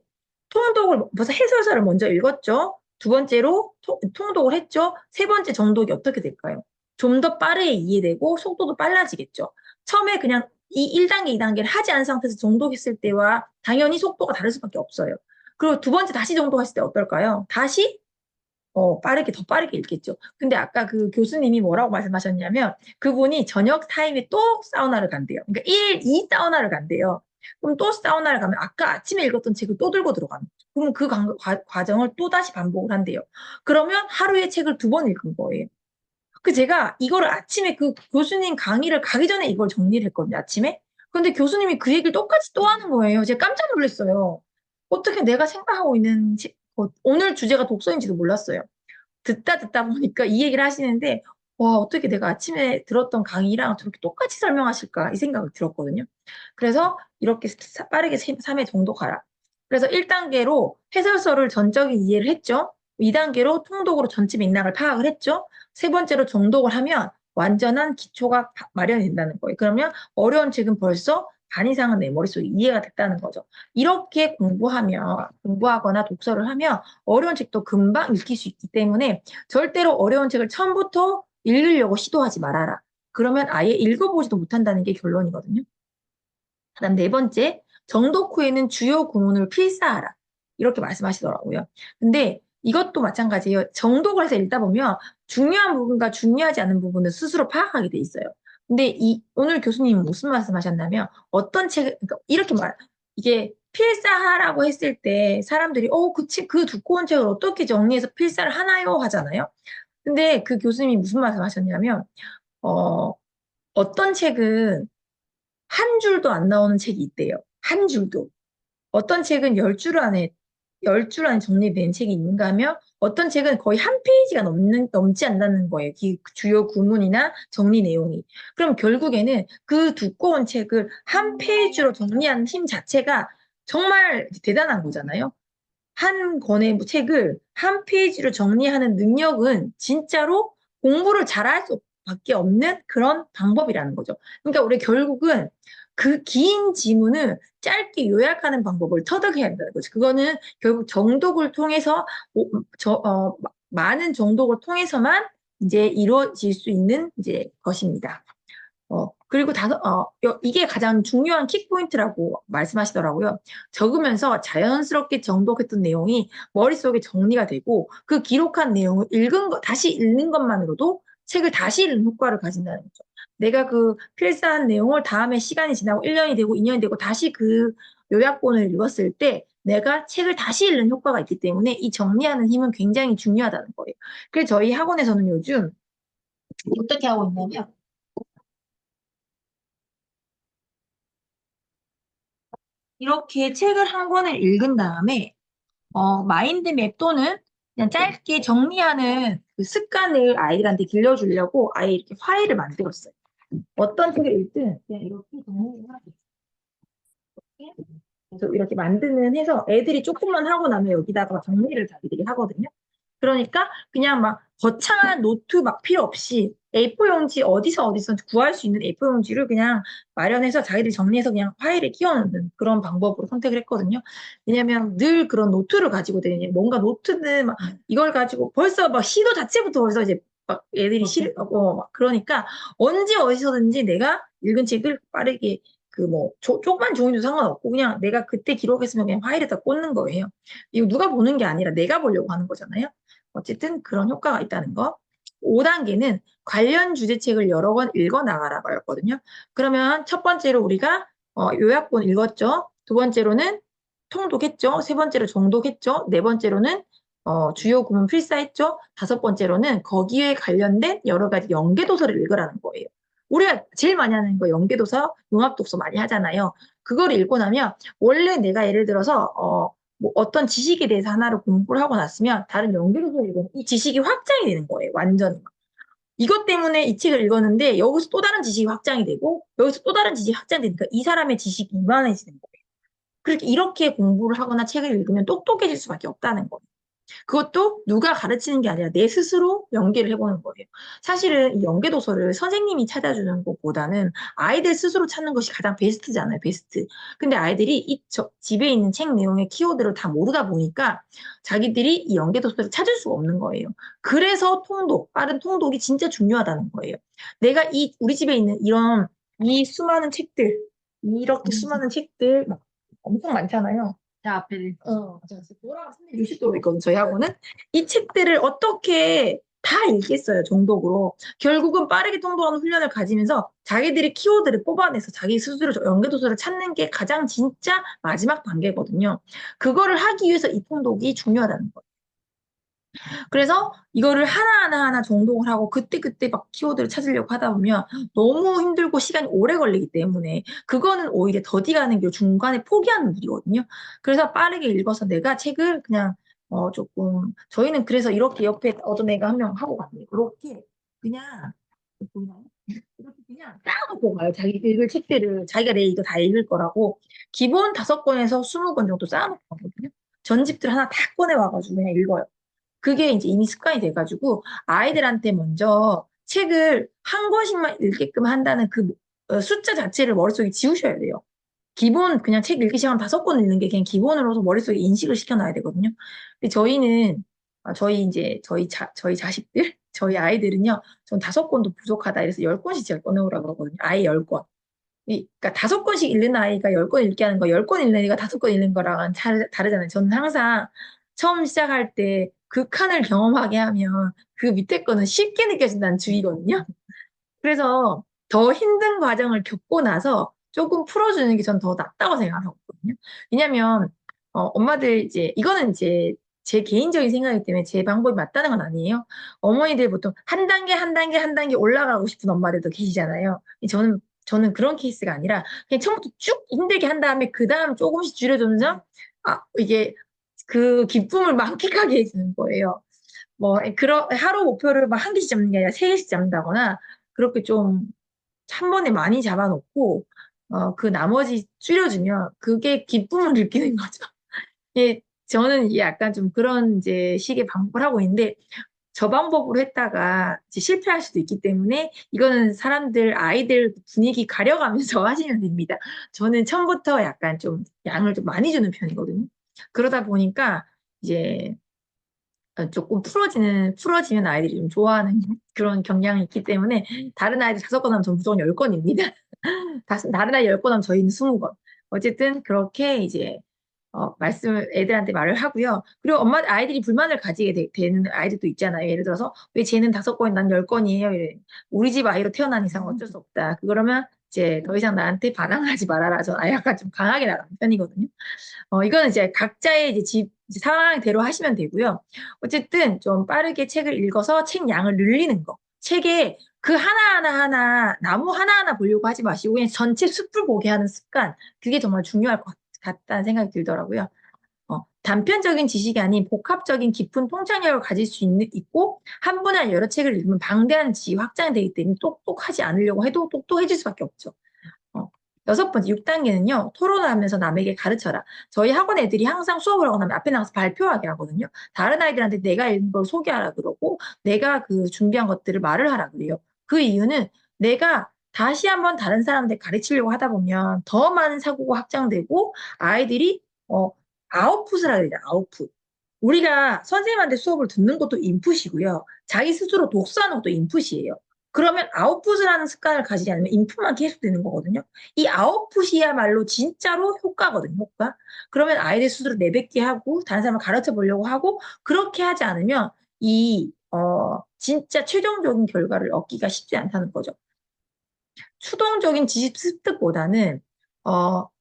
[SPEAKER 1] 벌써 해설서를 먼저 읽었죠. 두 번째로 통독을 했죠. 세 번째 정독이 어떻게 될까요? 좀 더 빠르게 이해되고 속도도 빨라지겠죠. 처음에 그냥 이 1단계, 2단계를 하지 않은 상태에서 정독했을 때와 당연히 속도가 다를 수밖에 없어요. 그리고 두 번째 다시 정독했을 때 어떨까요? 다시 더 빠르게 읽겠죠. 근데 아까 그 교수님이 뭐라고 말씀하셨냐면 그분이 저녁 타임에 또 사우나를 간대요. 그러니까 2 사우나를 간대요. 그럼 또 사우나를 가면 아까 아침에 읽었던 책을 또 들고 들어가는 거죠. 그럼 그 과정을 또 다시 반복을 한대요. 그러면 하루에 책을 2번 읽은 거예요. 제가 이거를 아침에 그 교수님 강의를 가기 전에 이걸 정리를 했거든요, 아침에. 근데 교수님이 그 얘기를 똑같이 또 하는 거예요. 제가 깜짝 놀랐어요. 어떻게 내가 생각하고 있는 오늘 주제가 독서인지도 몰랐어요. 듣다 보니까 이 얘기를 하시는데, 와, 어떻게 내가 아침에 들었던 강의랑 저렇게 똑같이 설명하실까? 이 생각을 들었거든요. 그래서 이렇게 빠르게 3회 정도 가라. 그래서 1단계로 해설서를 전적인 이해를 했죠. 2단계로 통독으로 전체 맥락을 파악을 했죠. 세 번째로 정독을 하면 완전한 기초가 마련이 된다는 거예요. 그러면 어려운 책은 벌써 반 이상은 내 머릿속에 이해가 됐다는 거죠. 이렇게 공부하거나 독서를 하면 어려운 책도 금방 읽힐 수 있기 때문에 절대로 어려운 책을 처음부터 읽으려고 시도하지 말아라. 그러면 아예 읽어보지도 못한다는 게 결론이거든요. 그다음 네 번째, 정독 후에는 주요 구문을 필사하라. 이렇게 말씀하시더라고요. 근데 이것도 마찬가지예요. 정독을 해서 읽다 보면 중요한 부분과 중요하지 않은 부분을 스스로 파악하게 돼 있어요. 근데 오늘 교수님은 무슨 말씀하셨냐면 어떤 그러니까 이게 필사하라고 했을 때 사람들이 그 두꺼운 책을 어떻게 정리해서 필사를 하나요? 하잖아요. 근데 그 교수님이 무슨 말씀하셨냐면 어떤 책은 한 줄도 안 나오는 책이 있대요. 한 줄도. 어떤 책은 10줄 안에 정리된 책이 있는가 하면 어떤 책은 거의 한 페이지가 넘지 않는 거예요. 주요 구문이나 정리 내용이. 그럼 결국에는 그 두꺼운 책을 한 페이지로 정리하는 힘 자체가 정말 대단한 거잖아요. 한 권의 책을 한 페이지로 정리하는 능력은 진짜로 공부를 잘할 수밖에 없는 그런 방법이라는 거죠. 그러니까 우리 결국은 그 긴 지문을 짧게 요약하는 방법을 터득해야 한다는 거죠. 그거는 결국 정독을 통해서 많은 정독을 통해서만 이제 이루어질 수 있는 이제 것입니다. 그리고 이게 가장 중요한 킥포인트라고 말씀하시더라고요. 적으면서 자연스럽게 정독했던 내용이 머릿속에 정리가 되고 그 기록한 내용을 다시 읽는 것만으로도 책을 다시 읽는 효과를 가진다는 거죠. 내가 그 필사한 내용을 다음에 시간이 지나고 1년이 되고 2년이 되고 다시 그 요약본을 읽었을 때 내가 책을 다시 읽는 효과가 있기 때문에 이 정리하는 힘은 굉장히 중요하다는 거예요. 그래서 저희 학원에서는 요즘 어떻게 하고 있냐면 이렇게 책을 한 권을 읽은 다음에 마인드맵 또는 그냥 짧게 정리하는 그 습관을 아이들한테 길러주려고 아예 이렇게 파일을 만들었어요. 어떤 책을 읽든 그냥 이렇게 정리를 하고 그래서 이렇게 만드는 해서 애들이 조금만 하고 나면 여기다가 정리를 자기들이 하거든요. 그러니까 그냥 막 거창한 노트 막 필요 없이 A4 용지 어디서 구할 수 있는 A4 용지를 그냥 마련해서 자기들이 정리해서 그냥 파일에 끼워넣는 그런 방법으로 선택을 했거든요. 왜냐면 늘 그런 노트를 가지고 다니는 뭔가 노트는 막 이걸 가지고 벌써 막 시도 자체부터 벌써 이제 막 애들이 막 그러니까 언제 어디서든지 내가 읽은 책을 빠르게 그 뭐 조그만 종이도 상관없고 그냥 내가 그때 기록했으면 그냥 파일에다 꽂는 거예요. 이거 누가 보는 게 아니라 내가 보려고 하는 거잖아요. 어쨌든 그런 효과가 있다는 거. 5단계는 관련 주제책을 여러 권 읽어 나가라고 였거든요. 그러면 첫 번째로 우리가 요약본 읽었죠. 두 번째로는 통독했죠. 세 번째로 정독했죠. 네 번째로는 주요 구문 필사했죠. 다섯 번째로는 거기에 관련된 여러 가지 연계도서를 읽으라는 거예요. 우리가 제일 많이 하는 거 연계도서, 융합독서 많이 하잖아요. 그거를 읽고 나면 원래 내가 예를 들어서 뭐 어떤 지식에 대해서 하나를 공부를 하고 났으면 다른 연계도서를 읽으면 이 지식이 확장이 되는 거예요. 완전히. 이것 때문에 이 책을 읽었는데 여기서 또 다른 지식이 확장이 되고 여기서 또 다른 지식이 확장되니까 이 사람의 지식이 이만해지는 거예요. 그렇게 이렇게 공부를 하거나 책을 읽으면 똑똑해질 수밖에 없다는 거예요. 그것도 누가 가르치는 게 아니라 내 스스로 연계를 해보는 거예요. 사실은 이 연계도서를 선생님이 찾아주는 것보다는 아이들 스스로 찾는 것이 가장 베스트잖아요, 베스트. 근데 아이들이 집에 있는 책 내용의 키워드를 다 모르다 보니까 자기들이 이 연계도서를 찾을 수가 없는 거예요. 그래서 빠른 통독이 진짜 중요하다는 거예요. 내가 우리 집에 있는 이 수많은 책들, 이렇게 수많은 책들, 막 엄청 많잖아요. 제 앞에 맞아. 돌아가 360도로 있거든, 저희 학원은. 이 책들을 어떻게 다 읽겠어요, 정독으로. 결국은 빠르게 통독하는 훈련을 가지면서 자기들이 키워드를 뽑아내서 자기 스스로 연계도서를 찾는 게 가장 진짜 마지막 단계거든요. 그거를 하기 위해서 이 통독이 중요하다는 거예요. 그래서 이거를 하나하나 정독을 하고 그때그때 막 키워드를 찾으려고 하다 보면 너무 힘들고 시간이 오래 걸리기 때문에 그거는 오히려 더디가는 게 중간에 포기하는 일이거든요. 그래서 빠르게 읽어서 내가 책을 그냥 조금 저희는 그래서 이렇게 옆에 어떤 애가 한 명 하고 갔네요. 그렇게 그냥 보이나요? 이렇게 그냥 쌓아놓고 가요. 자기 읽을 책들을 자기가 내일 이거 다 읽을 거라고 기본 5권에서 20권 정도 쌓아놓고 가거든요. 전집들 하나 다 꺼내 와가지고 그냥 읽어요. 그게 이제 이미 습관이 돼가지고 아이들한테 먼저 책을 한 권씩만 읽게끔 한다는 그 숫자 자체를 머릿속에 지우셔야 돼요. 기본 그냥 책 읽기 시작하면 5권 읽는 게 그냥 기본으로서 머릿속에 인식을 시켜놔야 되거든요. 근데 저희는 저희 자식들, 저희 아이들은요, 전 5권도 부족하다. 이래서 10권씩 제가 꺼내오라 그러거든요. 아예 10권. 그러니까 5권씩 읽는 아이가 10권 읽게 하는 거, 10권 읽는 애가 5권 읽는 거랑은 다르잖아요. 저는 항상 처음 시작할 때 그 칸을 경험하게 하면 그 밑에 거는 쉽게 느껴진다는 주의거든요. 그래서 더 힘든 과정을 겪고 나서 조금 풀어주는 게 전 더 낫다고 생각하거든요. 왜냐면, 엄마들 이거는 이제 제 개인적인 생각이기 때문에 제 방법이 맞다는 건 아니에요. 어머니들 보통 한 단계, 한 단계, 한 단계 올라가고 싶은 엄마들도 계시잖아요. 저는 그런 케이스가 아니라 그냥 처음부터 쭉 힘들게 한 다음에 그 다음 조금씩 줄여주면서 이게 그 기쁨을 만끽하게 해주는 거예요. 뭐, 하루 목표를 막 한 개씩 잡는 게 아니라 3개씩 잡는다거나 그렇게 좀 한 번에 많이 잡아놓고 그 나머지 줄여주면 그게 기쁨을 느끼는 거죠. 예, 저는 이게 약간 좀 그런 이제 식의 방법을 하고 있는데 저 방법으로 했다가 이제 실패할 수도 있기 때문에 이거는 아이들 분위기 가려가면서 하시면 됩니다. 저는 처음부터 약간 좀 양을 좀 많이 주는 편이거든요. 그러다 보니까 이제 조금 풀어지면 아이들이 좀 좋아하는 그런 경향이 있기 때문에 다른 아이들 5건 하면 전 무조건 10건입니다. 다른 아이 10건 하면 저희는 20건. 어쨌든 그렇게 이제 애들한테 말을 하고요. 그리고 아이들이 불만을 가지게 되는 아이들도 있잖아요. 예를 들어서, 왜 쟤는 5건, 난 10건이에요? 우리 집 아이로 태어난 이상 어쩔 수 없다. 그러면 이제 더 이상 나한테 반항하지 말아라. 저 약간 좀 강하게 나가는 편이거든요. 이거는 이제 각자의 이제 상황대로 하시면 되고요. 어쨌든 좀 빠르게 책을 읽어서 책 양을 늘리는 거. 책에 그 하나하나, 나무 하나하나 보려고 하지 마시고 그냥 전체 숲을 보게 하는 습관. 그게 정말 중요할 것 같다는 생각이 들더라고요. 단편적인 지식이 아닌 복합적인 깊은 통찰력을 가질 수 있고 한 번에 여러 책을 읽으면 방대한 지위 확장이 되기 때문에 똑똑하지 않으려고 해도 똑똑해질 수밖에 없죠. 6번째, 6단계는요, 토론을 하면서 남에게 가르쳐라. 저희 학원 애들이 항상 수업을 하고 나면 앞에 나가서 발표하게 하거든요. 다른 아이들한테 내가 읽은 걸 소개하라 그러고, 내가 그 준비한 것들을 말을 하라 그래요. 그 이유는 내가 다시 한번 다른 사람한테 가르치려고 하다 보면 더 많은 사고가 확장되고, 아이들이, 아웃풋을 하게 돼요, 아웃풋. 우리가 선생님한테 수업을 듣는 것도 인풋이고요. 자기 스스로 독서하는 것도 인풋이에요. 그러면 아웃풋을 하는 습관을 가지지 않으면 인풋만 계속 되는 거거든요. 이 아웃풋이야말로 진짜로 효과거든요, 효과. 그러면 아이들 스스로 내뱉게 하고, 다른 사람을 가르쳐 보려고 하고, 그렇게 하지 않으면 진짜 최종적인 결과를 얻기가 쉽지 않다는 거죠. 수동적인 지식 습득보다는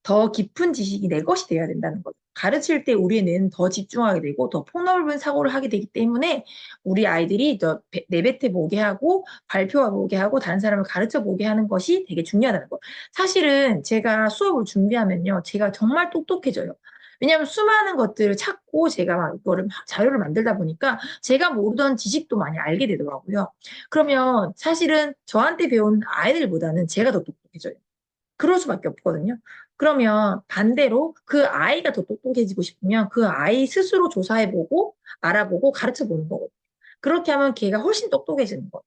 [SPEAKER 1] 더 깊은 지식이 내 것이 되어야 된다는 거죠. 가르칠 때 우리의 뇌는 더 집중하게 되고 더 폭넓은 사고를 하게 되기 때문에 우리 아이들이 더 내뱉어 보게 하고 발표해 보게 하고 다른 사람을 가르쳐 보게 하는 것이 되게 중요하다는 거예요. 사실은 제가 수업을 준비하면요. 제가 정말 똑똑해져요. 왜냐하면 수많은 것들을 찾고 제가 막 이거를 자료를 만들다 보니까 제가 모르던 지식도 많이 알게 되더라고요. 그러면 사실은 저한테 배운 아이들보다는 제가 더 똑똑해져요. 그럴 수밖에 없거든요. 그러면 반대로 그 아이가 더 똑똑해지고 싶으면 그 아이 스스로 조사해보고 알아보고 가르쳐보는 거거든요. 그렇게 하면 걔가 훨씬 똑똑해지는 거예요.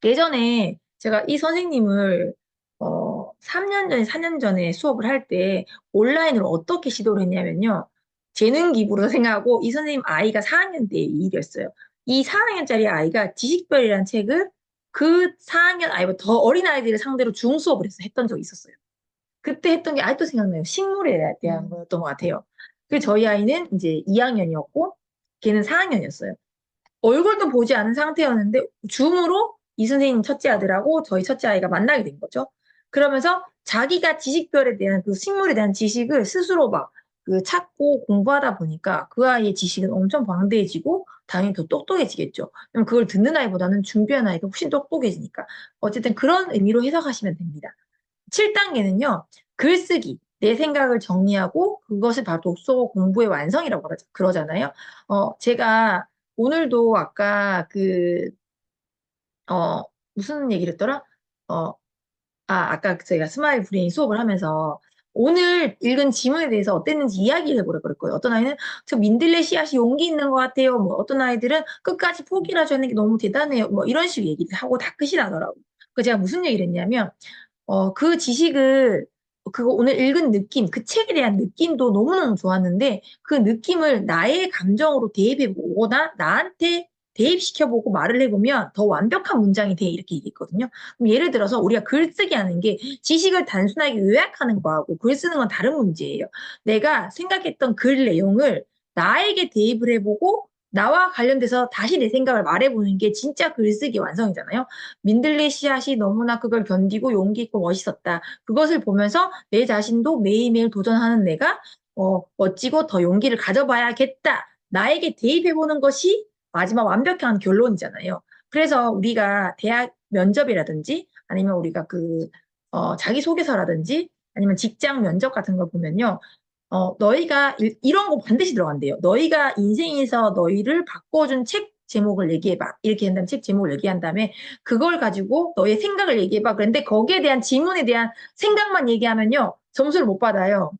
[SPEAKER 1] 예전에 제가 이 선생님을 3년 전에, 4년 전에 수업을 할 때 온라인으로 어떻게 시도를 했냐면요. 재능 기부로 생각하고 이 선생님 아이가 4학년 때 일이었어요. 이 4학년짜리 아이가 지식별이라는 책을 그 4학년 아이보다 더 어린 아이들을 상대로 중수업을 했던 적이 있었어요. 그때 했던 게 아직도 생각나요. 식물에 대한 거였던 것 같아요. 그리고 저희 아이는 이제 2학년이었고 걔는 4학년이었어요. 얼굴도 보지 않은 상태였는데 줌으로 이 선생님 첫째 아들하고 저희 첫째 아이가 만나게 된 거죠. 그러면서 자기가 지식별에 대한 그 식물에 대한 지식을 스스로 막 그 찾고 공부하다 보니까 그 아이의 지식은 엄청 방대해지고 당연히 더 똑똑해지겠죠. 그럼 그걸 듣는 아이보다는 준비한 아이가 훨씬 똑똑해지니까. 어쨌든 그런 의미로 해석하시면 됩니다. 7단계는요, 글쓰기. 내 생각을 정리하고 그것을 바로 독서 공부의 완성이라고 그러잖아요. 제가 오늘도 아까 무슨 얘기를 했더라? 어, 아까 저희가 스마일 브레인 수업을 하면서 오늘 읽은 지문에 대해서 어땠는지 이야기를 해보라 그랬거든요. 어떤 아이는 저 민들레 씨앗이 용기 있는 것 같아요. 뭐 어떤 아이들은 끝까지 포기를 하는 게 너무 대단해요. 뭐 이런 식으로 얘기를 하고 다 끝이 나더라고요. 그 제가 무슨 얘기를 했냐면 그 지식을 그거 오늘 읽은 느낌, 그 책에 대한 느낌도 너무너무 좋았는데 그 느낌을 나의 감정으로 대입해보거나 나한테 대입시켜보고 말을 해보면 더 완벽한 문장이 돼 이렇게 얘기했거든요. 그럼 예를 들어서 우리가 글쓰기 하는 게 지식을 단순하게 요약하는 거하고 글 쓰는 건 다른 문제예요. 내가 생각했던 글 내용을 나에게 대입을 해보고 나와 관련돼서 다시 내 생각을 말해보는 게 진짜 글쓰기 완성이잖아요. 민들레 씨앗이 너무나 그걸 견디고 용기 있고 멋있었다. 그것을 보면서 내 자신도 매일매일 도전하는 내가 멋지고 더 용기를 가져봐야겠다. 나에게 대입해보는 것이 마지막 완벽한 결론이잖아요. 그래서 우리가 대학 면접이라든지 아니면 우리가 자기소개서라든지 아니면 직장 면접 같은 걸 보면요. 너희가 이런 거 반드시 들어간대요. 너희가 인생에서 너희를 바꿔준 책 제목을 얘기해봐. 이렇게 한다면 책 제목을 얘기한 다음에 그걸 가지고 너의 생각을 얘기해봐. 그런데 거기에 대한 질문에 대한 생각만 얘기하면요. 점수를 못 받아요.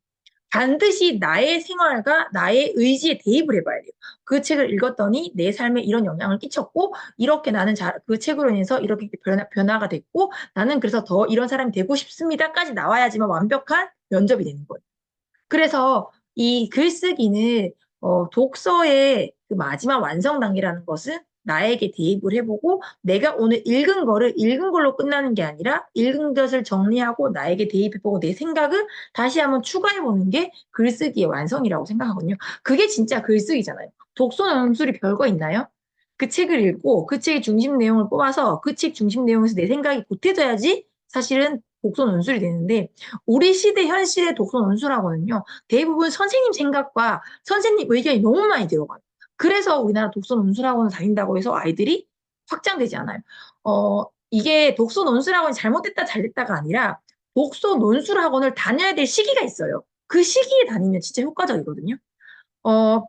[SPEAKER 1] 반드시 나의 생활과 나의 의지에 대입을 해봐야 돼요. 그 책을 읽었더니 내 삶에 이런 영향을 끼쳤고 이렇게 나는 그 책으로 인해서 이렇게 변화가 됐고 나는 그래서 더 이런 사람이 되고 싶습니다까지 나와야지만 완벽한 면접이 되는 거예요. 그래서 이 글쓰기는 독서의 그 마지막 완성 단계라는 것은 나에게 대입을 해보고 내가 오늘 읽은 거를 읽은 걸로 끝나는 게 아니라 읽은 것을 정리하고 나에게 대입해보고 내 생각을 다시 한번 추가해보는 게 글쓰기의 완성이라고 생각하거든요. 그게 진짜 글쓰기잖아요. 독서 논술이 별거 있나요? 그 책을 읽고 그 책의 중심 내용을 뽑아서 그 책 중심 내용에서 내 생각이 보태져야지 사실은 독서 논술이 되는데 우리 시대 현실의 독서 논술하고는요. 대부분 선생님 생각과 선생님 의견이 너무 많이 들어가요. 그래서 우리나라 독서 논술학원을 다닌다고 해서 아이들이 확장되지 않아요. 이게 독서 논술학원이 잘못됐다 잘됐다가 아니라 독서 논술학원을 다녀야 될 시기가 있어요. 그 시기에 다니면 진짜 효과적이거든요. 어,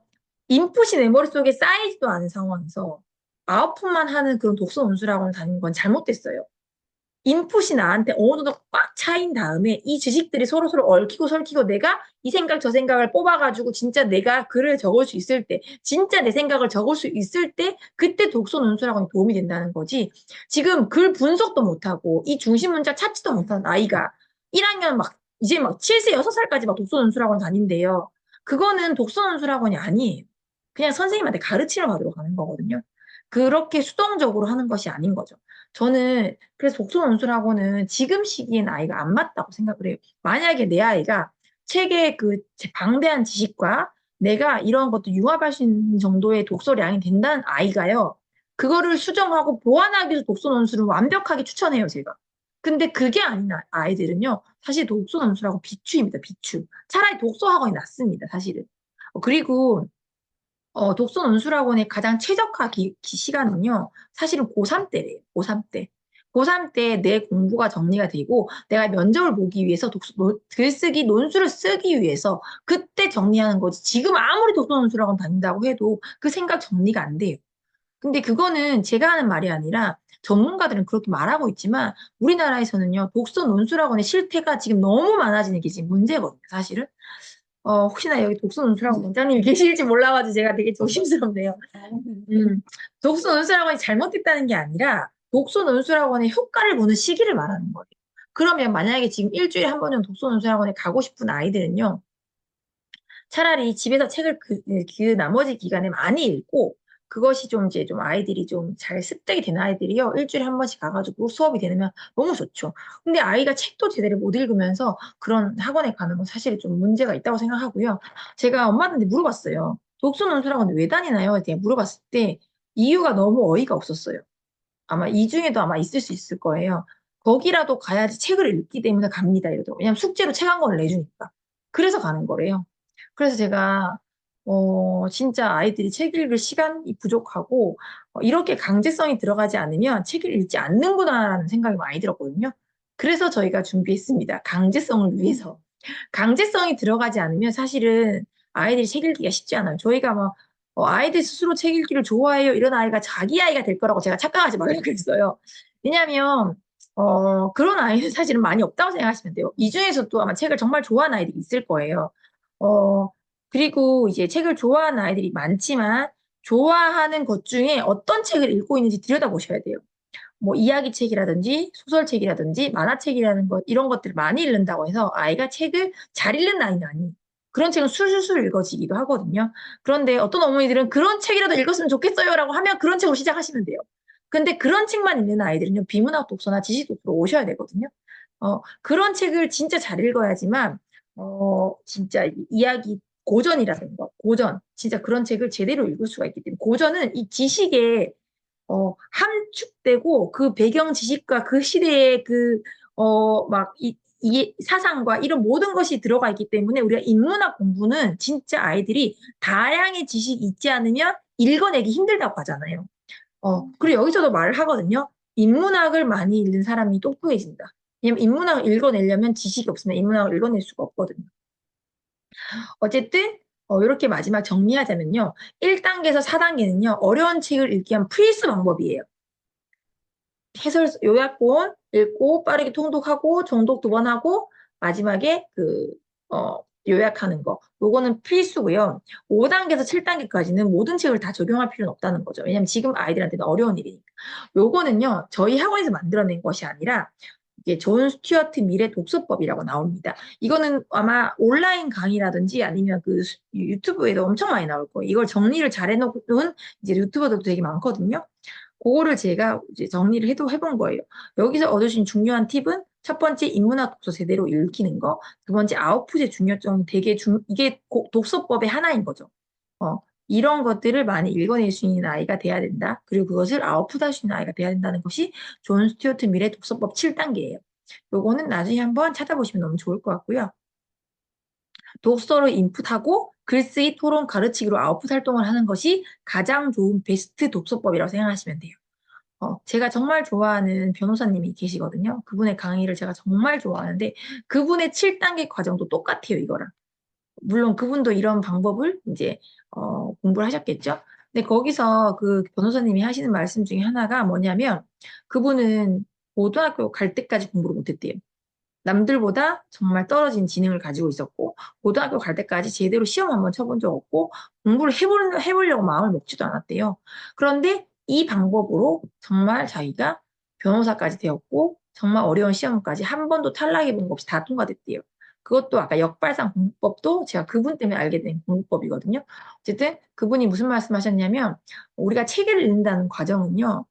[SPEAKER 1] 인풋이 내 머릿속에 쌓이지도 않은 상황에서 아웃풋만 하는 그런 독서 논술학원을 다니는 건 잘못됐어요. 인풋이 나한테 어느 정도 꽉 차인 다음에 이 지식들이 서로서로 얽히고 설키고 내가 이 생각 저 생각을 뽑아가지고 진짜 내가 글을 적을 수 있을 때 진짜 내 생각을 적을 수 있을 때 그때 독서 논술학원이 도움이 된다는 거지. 지금 글 분석도 못하고 이 중심 문자 찾지도 못하는 아이가 1학년 막 이제 막 7세 6살까지 막 독서 논술학원 다닌대요. 그거는 독서 논술학원이 아니에요. 그냥 선생님한테 가르치러 받으러 가는 거거든요. 그렇게 수동적으로 하는 것이 아닌 거죠. 저는 그래서 독서 논술학원은 지금 시기엔 아이가 안 맞다고 생각을 해요. 만약에 내 아이가 책의 그 방대한 지식과 내가 이런 것도 융합할 수 있는 정도의 독서량이 된다는 아이가요. 그거를 수정하고 보완하기 위해서 독서 논술을 완벽하게 추천해요, 제가. 근데 그게 아닌 아이들은요. 사실 독서 논술하고 비추입니다, 비추. 차라리 독서 학원이 낫습니다, 사실은. 그리고 독서 논술학원의 가장 최적화 시간은요, 사실은 고3 때래요, 고3 때. 고3 때 내 공부가 정리가 되고, 내가 면접을 보기 위해서 글쓰기, 논술을 쓰기 위해서 그때 정리하는 거지. 지금 아무리 독서 논술학원 다닌다고 해도 그 생각 정리가 안 돼요. 근데 그거는 제가 하는 말이 아니라 전문가들은 그렇게 말하고 있지만, 우리나라에서는요, 독서 논술학원의 실태가 지금 너무 많아지는 게 지금 문제거든요, 사실은. 혹시나 여기 독서 논술학원 원장님이 계실지 몰라가지고 제가 되게 조심스럽네요. 독서 논술학원이 잘못됐다는 게 아니라 독서 논술학원의 효과를 보는 시기를 말하는 거예요. 그러면 만약에 지금 일주일에 한 번은 독서 논술학원에 가고 싶은 아이들은요. 차라리 집에서 책을 그 나머지 기간에 많이 읽고 그것이 좀 이제 좀 아이들이 좀 잘 습득이 되는 아이들이요. 일주일에 한 번씩 가가지고 수업이 되면 너무 좋죠. 근데 아이가 책도 제대로 못 읽으면서 그런 학원에 가는 건 사실 좀 문제가 있다고 생각하고요. 제가 엄마한테 물어봤어요. 독서 논술학원 왜 다니나요? 이렇게 물어봤을 때 이유가 너무 어이가 없었어요. 아마 이 중에도 아마 있을 수 있을 거예요. 거기라도 가야지 책을 읽기 때문에 갑니다. 이러더라고요. 왜냐면 숙제로 책 한 권을 내주니까. 그래서 가는 거래요. 그래서 제가 진짜 아이들이 책 읽을 시간이 부족하고 이렇게 강제성이 들어가지 않으면 책을 읽지 않는구나라는 생각이 많이 들었거든요. 그래서 저희가 준비했습니다. 강제성을 위해서. 강제성이 들어가지 않으면 사실은 아이들이 책 읽기가 쉽지 않아요. 저희가 막 아이들 스스로 책 읽기를 좋아해요. 이런 아이가 자기 아이가 될 거라고 제가 착각하지 말라고 그랬어요. 왜냐하면 그런 아이는 사실은 많이 없다고 생각하시면 돼요. 이 중에서도 아마 책을 정말 좋아하는 아이들이 있을 거예요. 어, 그리고 이제 책을 좋아하는 아이들이 많지만 좋아하는 것 중에 어떤 책을 읽고 있는지 들여다보셔야 돼요. 뭐 이야기책이라든지 소설책이라든지 만화책이라는 것 이런 것들을 많이 읽는다고 해서 아이가 책을 잘 읽는 아이는 아니에요. 그런 책은 술술술 읽어지기도 하거든요. 그런데 어떤 어머니들은 그런 책이라도 읽었으면 좋겠어요라고 하면 그런 책으로 시작하시면 돼요. 근데 그런 책만 읽는 아이들은요, 비문학 독서나 지식 독서로 오셔야 되거든요. 그런 책을 진짜 잘 읽어야지만, 진짜 이야기, 고전이라든가, 고전, 진짜 그런 책을 제대로 읽을 수가 있기 때문에, 고전은 이 지식에, 함축되고 그 배경 지식과 그 시대의 이 사상과 이런 모든 것이 들어가 있기 때문에 우리가 인문학 공부는 진짜 아이들이 다량의 지식이 있지 않으면 읽어내기 힘들다고 하잖아요. 그리고 여기서도 말을 하거든요. 인문학을 많이 읽는 사람이 똑똑해진다. 왜냐면 인문학을 읽어내려면 지식이 없으면 인문학을 읽어낼 수가 없거든요. 어쨌든 이렇게 마지막 정리하자면요. 1단계에서 4단계는요. 어려운 책을 읽기 위한 필수 방법이에요. 해설 요약본 읽고 빠르게 통독하고 정독 2번 하고 마지막에 요약하는 거. 요거는 필수고요. 5단계에서 7단계까지는 모든 책을 다 적용할 필요는 없다는 거죠. 왜냐면 지금 아이들한테는 어려운 일이니까. 요거는요, 저희 학원에서 만들어낸 것이 아니라 이게 존 스튜어트 미래 독서법이라고 나옵니다. 이거는 아마 온라인 강의라든지 아니면 그 유튜브에도 엄청 많이 나올 거예요. 이걸 정리를 잘 해놓은 이제 유튜버들도 되게 많거든요. 그거를 제가 이제 정리를 해본 거예요. 여기서 얻으신 중요한 팁은 첫 번째 인문학 독서 제대로 읽히는 거, 두 번째 아웃풋의 중요점 이게 독서법의 하나인 거죠. 이런 것들을 많이 읽어낼 수 있는 아이가 돼야 된다. 그리고 그것을 아웃풋할 수 있는 아이가 돼야 된다는 것이 존 스튜어트 밀의 독서법 7단계예요. 요거는 나중에 한번 찾아보시면 너무 좋을 것 같고요. 독서로 인풋하고 글쓰기, 토론, 가르치기로 아웃풋 활동을 하는 것이 가장 좋은 베스트 독서법이라고 생각하시면 돼요. 제가 정말 좋아하는 변호사님이 계시거든요. 그분의 강의를 제가 정말 좋아하는데 그분의 7단계 과정도 똑같아요, 이거랑. 물론 그분도 이런 방법을 이제 공부를 하셨겠죠. 근데 거기서 그 변호사님이 하시는 말씀 중에 하나가 뭐냐면 그분은 고등학교 갈 때까지 공부를 못했대요. 남들보다 정말 떨어진 지능을 가지고 있었고 고등학교 갈 때까지 제대로 시험 한번 쳐본 적 없고 공부를 해보려고 마음을 먹지도 않았대요. 그런데 이 방법으로 정말 자기가 변호사까지 되었고 정말 어려운 시험까지 한 번도 탈락해 본 것 없이 다 통과됐대요. 그것도 아까 역발상 공부법도 제가 그분 때문에 알게 된 공부법이거든요. 어쨌든 그분이 무슨 말씀하셨냐면 우리가 책을 읽는다는 과정은요.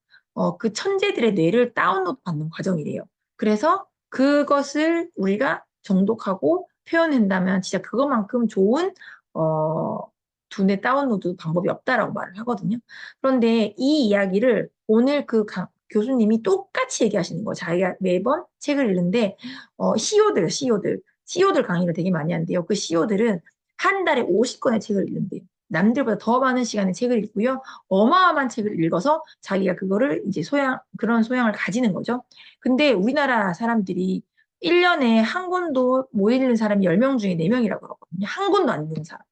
[SPEAKER 1] 그 천재들의 뇌를 다운로드 받는 과정이래요. 그래서 그것을 우리가 정독하고 표현한다면 진짜 그것만큼 좋은 두뇌 다운로드 방법이 없다라고 말을 하거든요. 그런데 이 이야기를 오늘 그 교수님이 똑같이 얘기하시는 거예요. 자기가 매번 책을 읽는데 CEO들 강의를 되게 많이 한대요. 그 CEO들은 한 달에 50권의 책을 읽는대요. 남들보다 더 많은 시간에 책을 읽고요. 어마어마한 책을 읽어서 자기가 그거를 이제 그런 소양을 가지는 거죠. 근데 우리나라 사람들이 1년에 한 권도 못 읽는 사람이 10명 중에 4명이라고 그러거든요. 한 권도 안 읽는 사람.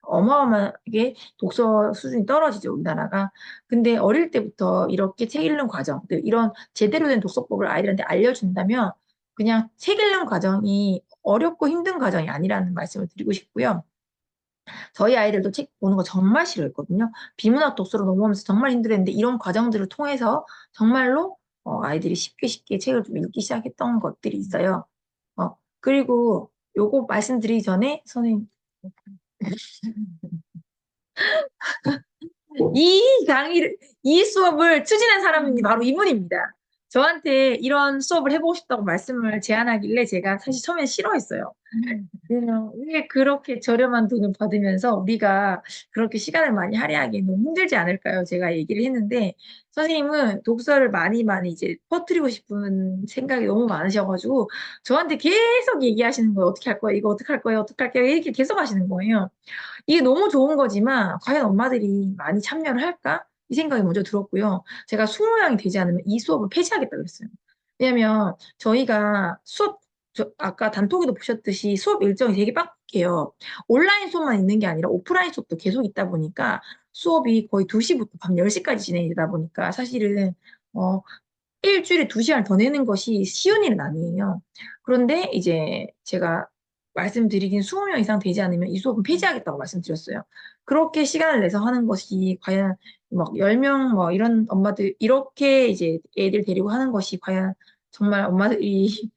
[SPEAKER 1] 어마어마하게 독서 수준이 떨어지죠, 우리나라가. 근데 어릴 때부터 이렇게 책 읽는 과정, 이런 제대로 된 독서법을 아이들한테 알려준다면 그냥 책 읽는 과정이 어렵고 힘든 과정이 아니라는 말씀을 드리고 싶고요. 저희 아이들도 책 보는 거 정말 싫어했거든요. 비문학 독서로 넘어오면서 정말 힘들었는데 이런 과정들을 통해서 정말로 아이들이 쉽게 책을 좀 읽기 시작했던 것들이 있어요. 그리고 요거 말씀드리기 전에 선생님 이 수업을 추진한 사람이 바로 이분입니다. 저한테 이런 수업을 해보고 싶다고 말씀을 제안하길래 제가 사실 처음엔 싫어했어요. 왜 그렇게 저렴한 돈을 받으면서 우리가 그렇게 시간을 많이 할애하기 너무 힘들지 않을까요? 제가 얘기를 했는데 선생님은 독서를 많이 이제 퍼뜨리고 싶은 생각이 너무 많으셔가지고 저한테 계속 얘기하시는 거예요. 어떻게 할 거예요? 이거 어떻게 할 거예요? 어떻게 할 거예요? 이렇게 계속 하시는 거예요. 이게 너무 좋은 거지만 과연 엄마들이 많이 참여를 할까? 이 생각이 먼저 들었고요. 제가 20명이 되지 않으면 이 수업을 폐지하겠다 그랬어요. 왜냐면 저희가 아까 단톡에도 보셨듯이 수업 일정이 되게 빡빡해요. 온라인 수업만 있는 게 아니라 오프라인 수업도 계속 있다 보니까 수업이 거의 2시부터 밤 10시까지 진행되다 보니까 사실은 일주일에 2시간을 더 내는 것이 쉬운 일은 아니에요. 그런데 이제 제가 말씀드리긴 20명 이상 되지 않으면 이 수업은 폐지하겠다고 말씀드렸어요. 그렇게 시간을 내서 하는 것이 과연 막 10명 뭐 이런 엄마들 이렇게 이제 애들 데리고 하는 것이 과연 정말 엄마들이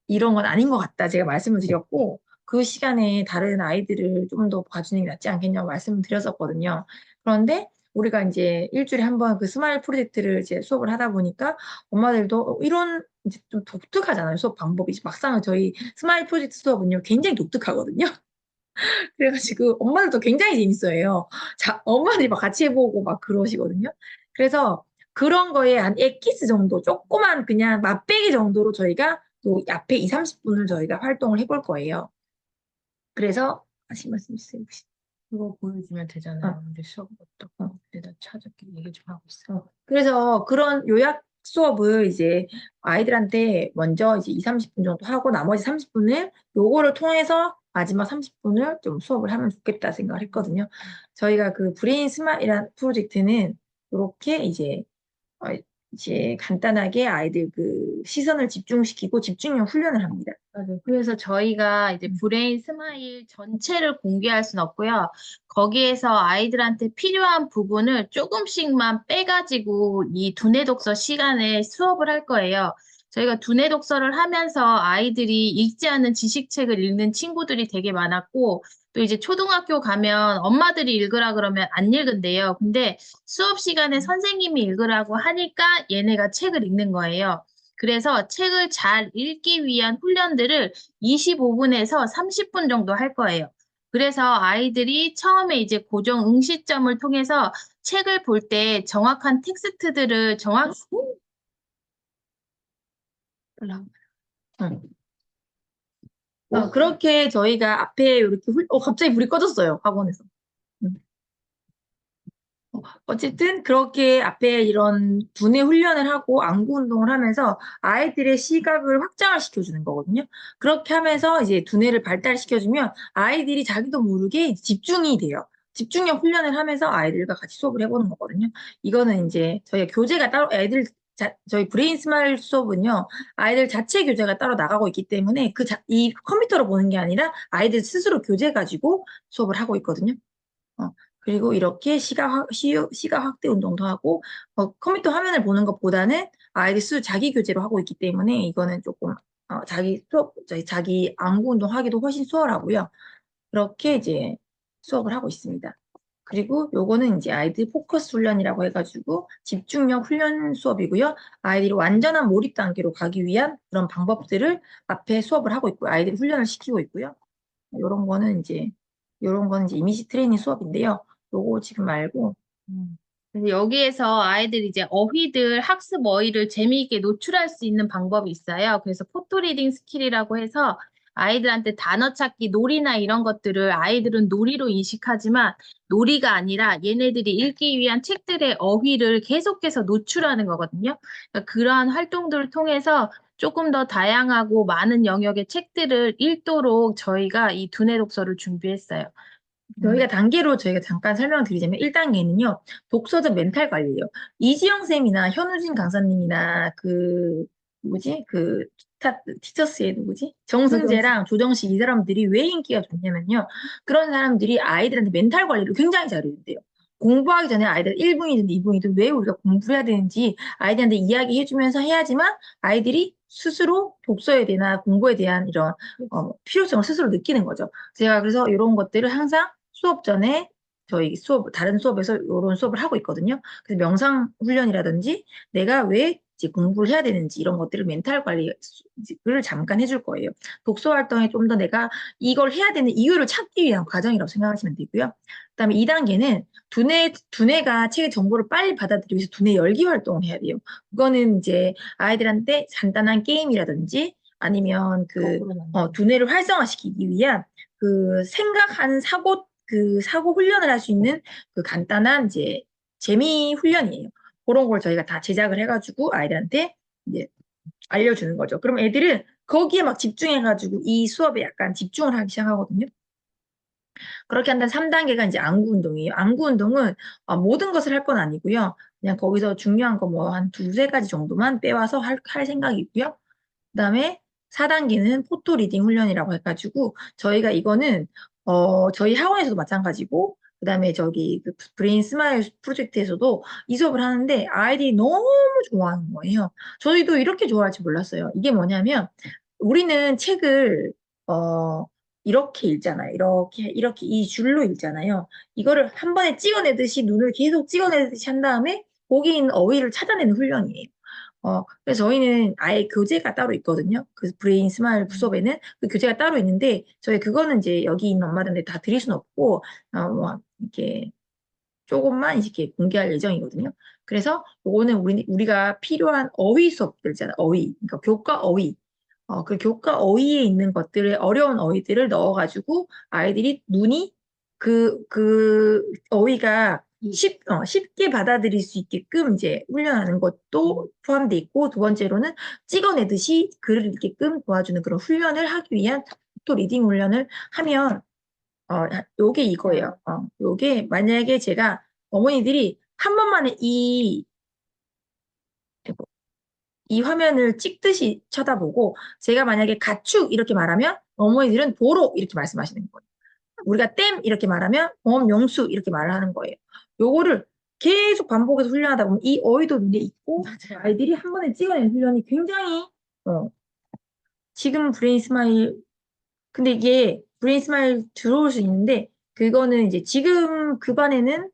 [SPEAKER 1] 이런 건 아닌 것 같다 제가 말씀을 드렸고 그 시간에 다른 아이들을 좀 더 봐주는 게 낫지 않겠냐고 말씀을 드렸었거든요. 그런데 우리가 이제 일주일에 한 번 그 스마일 프로젝트를 이제 수업을 하다 보니까 엄마들도 이런 이제 좀 독특하잖아요. 수업 방법이. 막상 저희 스마일 프로젝트 수업은요, 굉장히 독특하거든요. 그래가지고 엄마들도 굉장히 재밌어해요. 자, 엄마들이 막 같이 해보고 막 그러시거든요. 그래서 그런 거에 한 엑기스 정도, 조그만 그냥 맛배기 정도로 저희가 또 앞에 2, 30분을 저희가 활동을 해볼 거예요. 그래서 다시 말씀 주세요.
[SPEAKER 3] 그거 보여주면 되잖아요. 근데 수업 어떻고 내가 찾을게 얘기 좀 하고 있어.
[SPEAKER 1] 그래서 그런 요약 수업을 이제 아이들한테 먼저 이제 2, 30분 정도 하고 나머지 30분을 요거를 통해서 마지막 30분을 좀 수업을 하면 좋겠다 생각을 했거든요. 저희가 그 브레인 스마일이라는 프로젝트는 이렇게 이제 이제 간단하게 아이들 그 시선을 집중시키고 집중력 훈련을 합니다.
[SPEAKER 3] 맞아요. 그래서 저희가 이제 브레인 스마일 전체를 공개할 순 없고요. 거기에서 아이들한테 필요한 부분을 조금씩만 빼가지고 이 두뇌 독서 시간에 수업을 할 거예요. 저희가 두뇌 독서를 하면서 아이들이 읽지 않는 지식책을 읽는 친구들이 되게 많았고, 또 이제 초등학교 가면 엄마들이 읽으라 그러면 안 읽은대요. 근데 수업 시간에 선생님이 읽으라고 하니까 얘네가 책을 읽는 거예요. 그래서 책을 잘 읽기 위한 훈련들을 25분에서 30분 정도 할 거예요. 그래서 아이들이 처음에 이제 고정 응시점을 통해서 책을 볼 때 정확한 텍스트들을
[SPEAKER 1] 응. 그렇게 저희가 앞에 이렇게 갑자기 불이 꺼졌어요, 학원에서. 응. 어쨌든 그렇게 앞에 이런 두뇌 훈련을 하고 안구 운동을 하면서 아이들의 시각을 확장을 시켜주는 거거든요. 그렇게 하면서 이제 두뇌를 발달시켜주면 아이들이 자기도 모르게 집중이 돼요. 집중력 훈련을 하면서 아이들과 같이 수업을 해보는 거거든요. 이거는 이제 저희가 교재가 따로 저희 브레인 스마일 수업은요, 아이들 자체 교재가 따로 나가고 있기 때문에 이 컴퓨터로 보는 게 아니라 아이들 스스로 교재 가지고 수업을 하고 있거든요. 어, 그리고 이렇게 시각 확대 운동도 하고, 컴퓨터 화면을 보는 것보다는 아이들 자기 교재로 하고 있기 때문에 이거는 조금, 자기 안구 운동 하기도 훨씬 수월하고요. 그렇게 이제 수업을 하고 있습니다. 그리고 요거는 이제 아이들 포커스 훈련이라고 해가지고 집중력 훈련 수업이고요. 아이들이 완전한 몰입 단계로 가기 위한 그런 방법들을 앞에 수업을 하고 있고요. 아이들이 훈련을 시키고 있고요. 요런 거는 이제 이미지 트레이닝 수업인데요. 요거 지금 말고,
[SPEAKER 3] 그래서 여기에서 아이들이 이제 어휘들 학습 어휘를 재미있게 노출할 수 있는 방법이 있어요. 그래서 포토 리딩 스킬이라고 해서 아이들한테 단어 찾기, 놀이나 이런 것들을 아이들은 놀이로 인식하지만 놀이가 아니라 얘네들이 읽기 위한 책들의 어휘를 계속해서 노출하는 거거든요. 그러니까 그러한 활동들을 통해서 조금 더 다양하고 많은 영역의 책들을 읽도록 저희가 이 두뇌 독서를 준비했어요.
[SPEAKER 1] 저희가 단계로 저희가 잠깐 설명을 드리자면 1단계는요. 독서적 멘탈 관리예요. 이지영 쌤이나 현우진 강사님이나 티처스의 누구지? 정승재랑 조정식 이 사람들이 왜 인기가 좋냐면요. 그런 사람들이 아이들한테 멘탈 관리를 굉장히 잘해준대요. 공부하기 전에 아이들 1분이든 2분이든 왜 우리가 공부를 해야 되는지 아이들한테 이야기해주면서 해야지만 아이들이 스스로 독서에 대한 공부에 대한 이런 필요성을 스스로 느끼는 거죠. 제가 그래서 이런 것들을 항상 수업 전에 다른 수업에서 이런 수업을 하고 있거든요. 그래서 명상 훈련이라든지 내가 왜 이제 공부를 해야 되는지 이런 것들을 멘탈 관리를 잠깐 해줄 거예요. 독서 활동에 좀 더 내가 이걸 해야 되는 이유를 찾기 위한 과정이라고 생각하시면 되고요. 그다음에 2단계는 두뇌가 책의 정보를 빨리 받아들이기 위해서 두뇌 열기 활동을 해야 돼요. 그거는 이제 아이들한테 간단한 게임이라든지 아니면 두뇌를 활성화시키기 위한 생각하는 사고 훈련을 할 수 있는 간단한 이제 재미 훈련이에요. 그런 걸 저희가 다 제작을 해가지고 아이들한테 이제 알려주는 거죠. 그럼 애들은 거기에 막 집중해가지고 이 수업에 약간 집중을 하기 시작하거든요. 그렇게 한다면 3단계가 이제 안구 운동이에요. 안구 운동은 모든 것을 할 건 아니고요. 그냥 거기서 중요한 거 뭐 한 두세 가지 정도만 빼와서 할 생각이고요. 그다음에 4단계는 포토 리딩 훈련이라고 해가지고 저희가 이거는 저희 학원에서도 마찬가지고 그다음에 저기 브레인 스마일 프로젝트에서도 이 수업을 하는데 아이들이 너무 좋아하는 거예요. 저희도 이렇게 좋아할 줄 몰랐어요. 이게 뭐냐면 우리는 책을 이렇게 읽잖아요. 이렇게 이 줄로 읽잖아요. 이거를 한 번에 찍어내듯이 눈을 계속 찍어내듯이 한 다음에 거기 있는 어휘를 찾아내는 훈련이에요. 그래서 저희는 아예 교재가 따로 있거든요. 그 브레인 스마일 수업에는 그 교재가 따로 있는데, 저희 그거는 이제 여기 있는 엄마들한테 다 드릴 수는 없고, 이렇게 조금만 이렇게 공개할 예정이거든요. 그래서 요거는 우리가 필요한 어휘 수업들 있잖아요. 어휘. 그러니까 교과 어휘. 그 교과 어휘에 있는 것들의 어려운 어휘들을 넣어가지고 아이들이 그 어휘가 쉽게 받아들일 수 있게끔 이제 훈련하는 것도 포함되어 있고, 두 번째로는 찍어내듯이 글을 읽게끔 도와주는 그런 훈련을 하기 위한 또 리딩 훈련을 하면, 요게 이거예요. 요게 만약에 제가 어머니들이 한 번만에 이 화면을 찍듯이 쳐다보고 제가 만약에 가축 이렇게 말하면 어머니들은 보로 이렇게 말씀하시는 거예요. 우리가 댐 이렇게 말하면 용수 이렇게 말을 하는 거예요. 요거를 계속 반복해서 훈련하다 보면 이 어휘도 눈에 있고
[SPEAKER 3] 맞아요.
[SPEAKER 1] 아이들이 한 번에 찍어내는 훈련이 굉장히 지금 브레인 스마일 근데 이게 브레인 스마일 들어올 수 있는데 그거는 이제 지금 그 반에는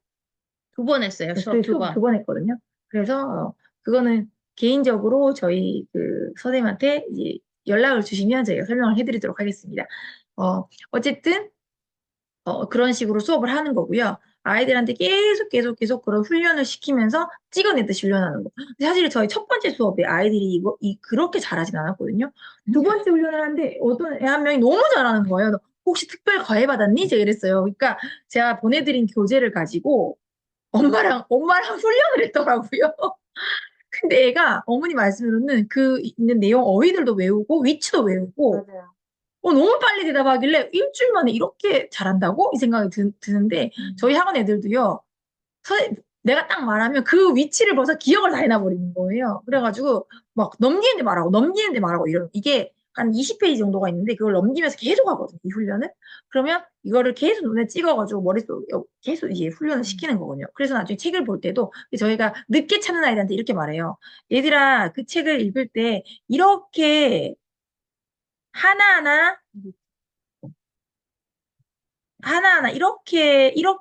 [SPEAKER 3] 2번 했어요. 수업
[SPEAKER 1] 수업
[SPEAKER 3] 2번.
[SPEAKER 1] 2번 했거든요. 그래서 그거는 개인적으로 저희 그 선생님한테 이제 연락을 주시면 저희가 설명을 해드리도록 하겠습니다. 어쨌든 그런 식으로 수업을 하는 거고요. 아이들한테 계속 그런 훈련을 시키면서 찍어내듯이 훈련하는 거. 근데 사실 저희 첫 번째 수업에 아이들이 그렇게 잘하진 않았거든요. 두 번째 훈련을 하는데 어떤 애 한 명이 너무 잘하는 거예요. 너 혹시 특별 과외 받았니? 제가 이랬어요. 그러니까 제가 보내드린 교재를 가지고 엄마랑 훈련을 했더라고요. 근데 애가 어머니 말씀으로는 그 있는 내용 어휘들도 외우고 위치도 외우고
[SPEAKER 3] 맞아요.
[SPEAKER 1] 너무 빨리 대답하길래 일주일 만에 이렇게 잘한다고? 이 생각이 드는데 저희 학원 애들도요. 내가 딱 말하면 그 위치를 벌써 기억을 다 해놔버리는 거예요. 그래가지고 막 넘기는데 말하고 이런 이게 한 20페이지 정도가 있는데 그걸 넘기면서 계속 하거든요. 이 훈련을. 그러면 이거를 계속 눈에 찍어가지고 머릿속에 계속 이제 훈련을 시키는 거거든요. 그래서 나중에 책을 볼 때도 저희가 늦게 찾는 아이들한테 이렇게 말해요. 얘들아 그 책을 읽을 때 이렇게 하나하나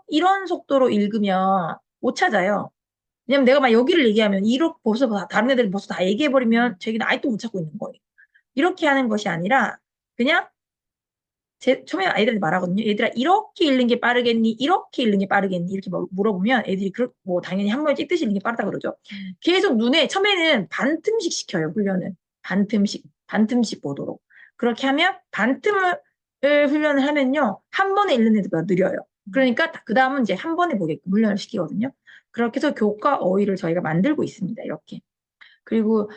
[SPEAKER 1] 이런 속도로 읽으면 못 찾아요. 왜냐면 내가 막 여기를 얘기하면 다른 애들이 벌써 다 얘기해버리면 자기는 아직도 못 찾고 있는 거예요. 이렇게 하는 것이 아니라 그냥 처음에 아이들한테 말하거든요. 얘들아 이렇게 읽는 게 빠르겠니? 이렇게 읽는 게 빠르겠니? 이렇게 물어보면 애들이 뭐 당연히 한 번에 찍듯이 읽는 게 빠르다 그러죠. 계속 눈에 처음에는 반틈씩 시켜요. 훈련을. 반틈씩 보도록. 그렇게 하면 반틈을 훈련을 하면요. 한 번에 읽는 애들보다 느려요. 그러니까 그 다음은 이제 한 번에 보게끔 훈련을 시키거든요. 그렇게 해서 교과 어휘를 저희가 만들고 있습니다. 이렇게. 그리고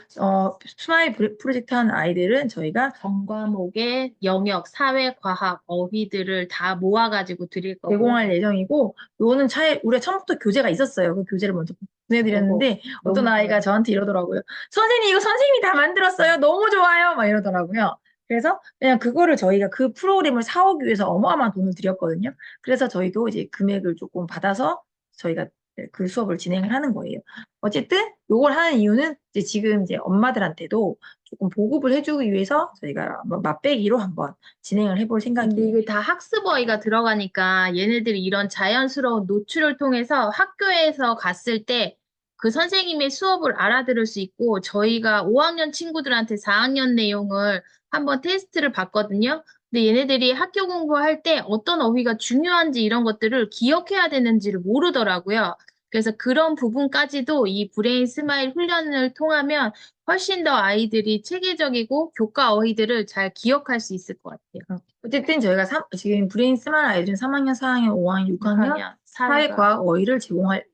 [SPEAKER 1] 스마일 프로젝트 하는 아이들은 저희가
[SPEAKER 3] 전과목의 영역, 사회, 과학, 어휘들을 다 모아가지고 드릴 거고.
[SPEAKER 1] 제공할 예정이고 요거는 우리가 처음부터 교재가 있었어요. 그 교재를 먼저 보내드렸는데 어떤
[SPEAKER 3] 너무
[SPEAKER 1] 아이가 저한테 이러더라고요. 선생님 이거 선생님이 다 만들었어요. 너무 좋아요. 막 이러더라고요. 그래서 그냥 그거를 저희가 그 프로그램을 사오기 위해서 어마어마한 돈을 들였거든요. 그래서 저희도 이제 금액을 조금 받아서 저희가 그 수업을 진행을 하는 거예요. 어쨌든 요걸 하는 이유는 지금 엄마들한테도 조금 보급을 해주기 위해서 저희가 한번 맛배기로 한번 진행을 해볼
[SPEAKER 3] 근데
[SPEAKER 1] 생각이에요.
[SPEAKER 3] 이게 다 학습 어휘가 들어가니까 얘네들이 이런 자연스러운 노출을 통해서 학교에서 갔을 때 그 선생님의 수업을 알아들을 수 있고 저희가 5학년 친구들한테 4학년 내용을 한번 테스트를 봤거든요. 근데 얘네들이 학교 공부할 때 어떤 어휘가 중요한지 이런 것들을 기억해야 되는지를 모르더라고요. 그래서 그런 부분까지도 이 브레인 스마일 훈련을 통하면 훨씬 더 아이들이 체계적이고 교과 어휘들을 잘 기억할 수 있을 것 같아요.
[SPEAKER 1] 어쨌든 저희가 지금 브레인 스마일 아이들은 3학년, 4학년, 5학년, 6학년 사회과학 어휘를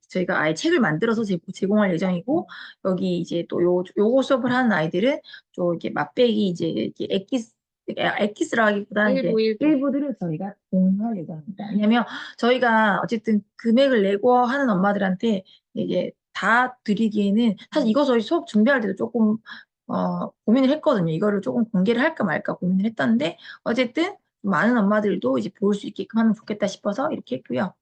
[SPEAKER 1] 저희가 아예 책을 만들어서 제공할 예정이고 여기 이제 또 요거 수업을 하는 아이들은 좀 이렇게 맛배기 이제 이렇게 엑기스라기보다는 이제
[SPEAKER 3] 일부.
[SPEAKER 1] 일부들을 저희가 공유할 예정입니다. 왜냐면 저희가 어쨌든 금액을 내고 하는 엄마들한테 이게 다 드리기에는 사실 이거 저희 수업 준비할 때도 조금 고민을 했거든요. 이거를 조금 공개를 할까 말까 고민을 했었는데 어쨌든 많은 엄마들도 이제 볼 수 있게끔 하면 좋겠다 싶어서 이렇게 했고요.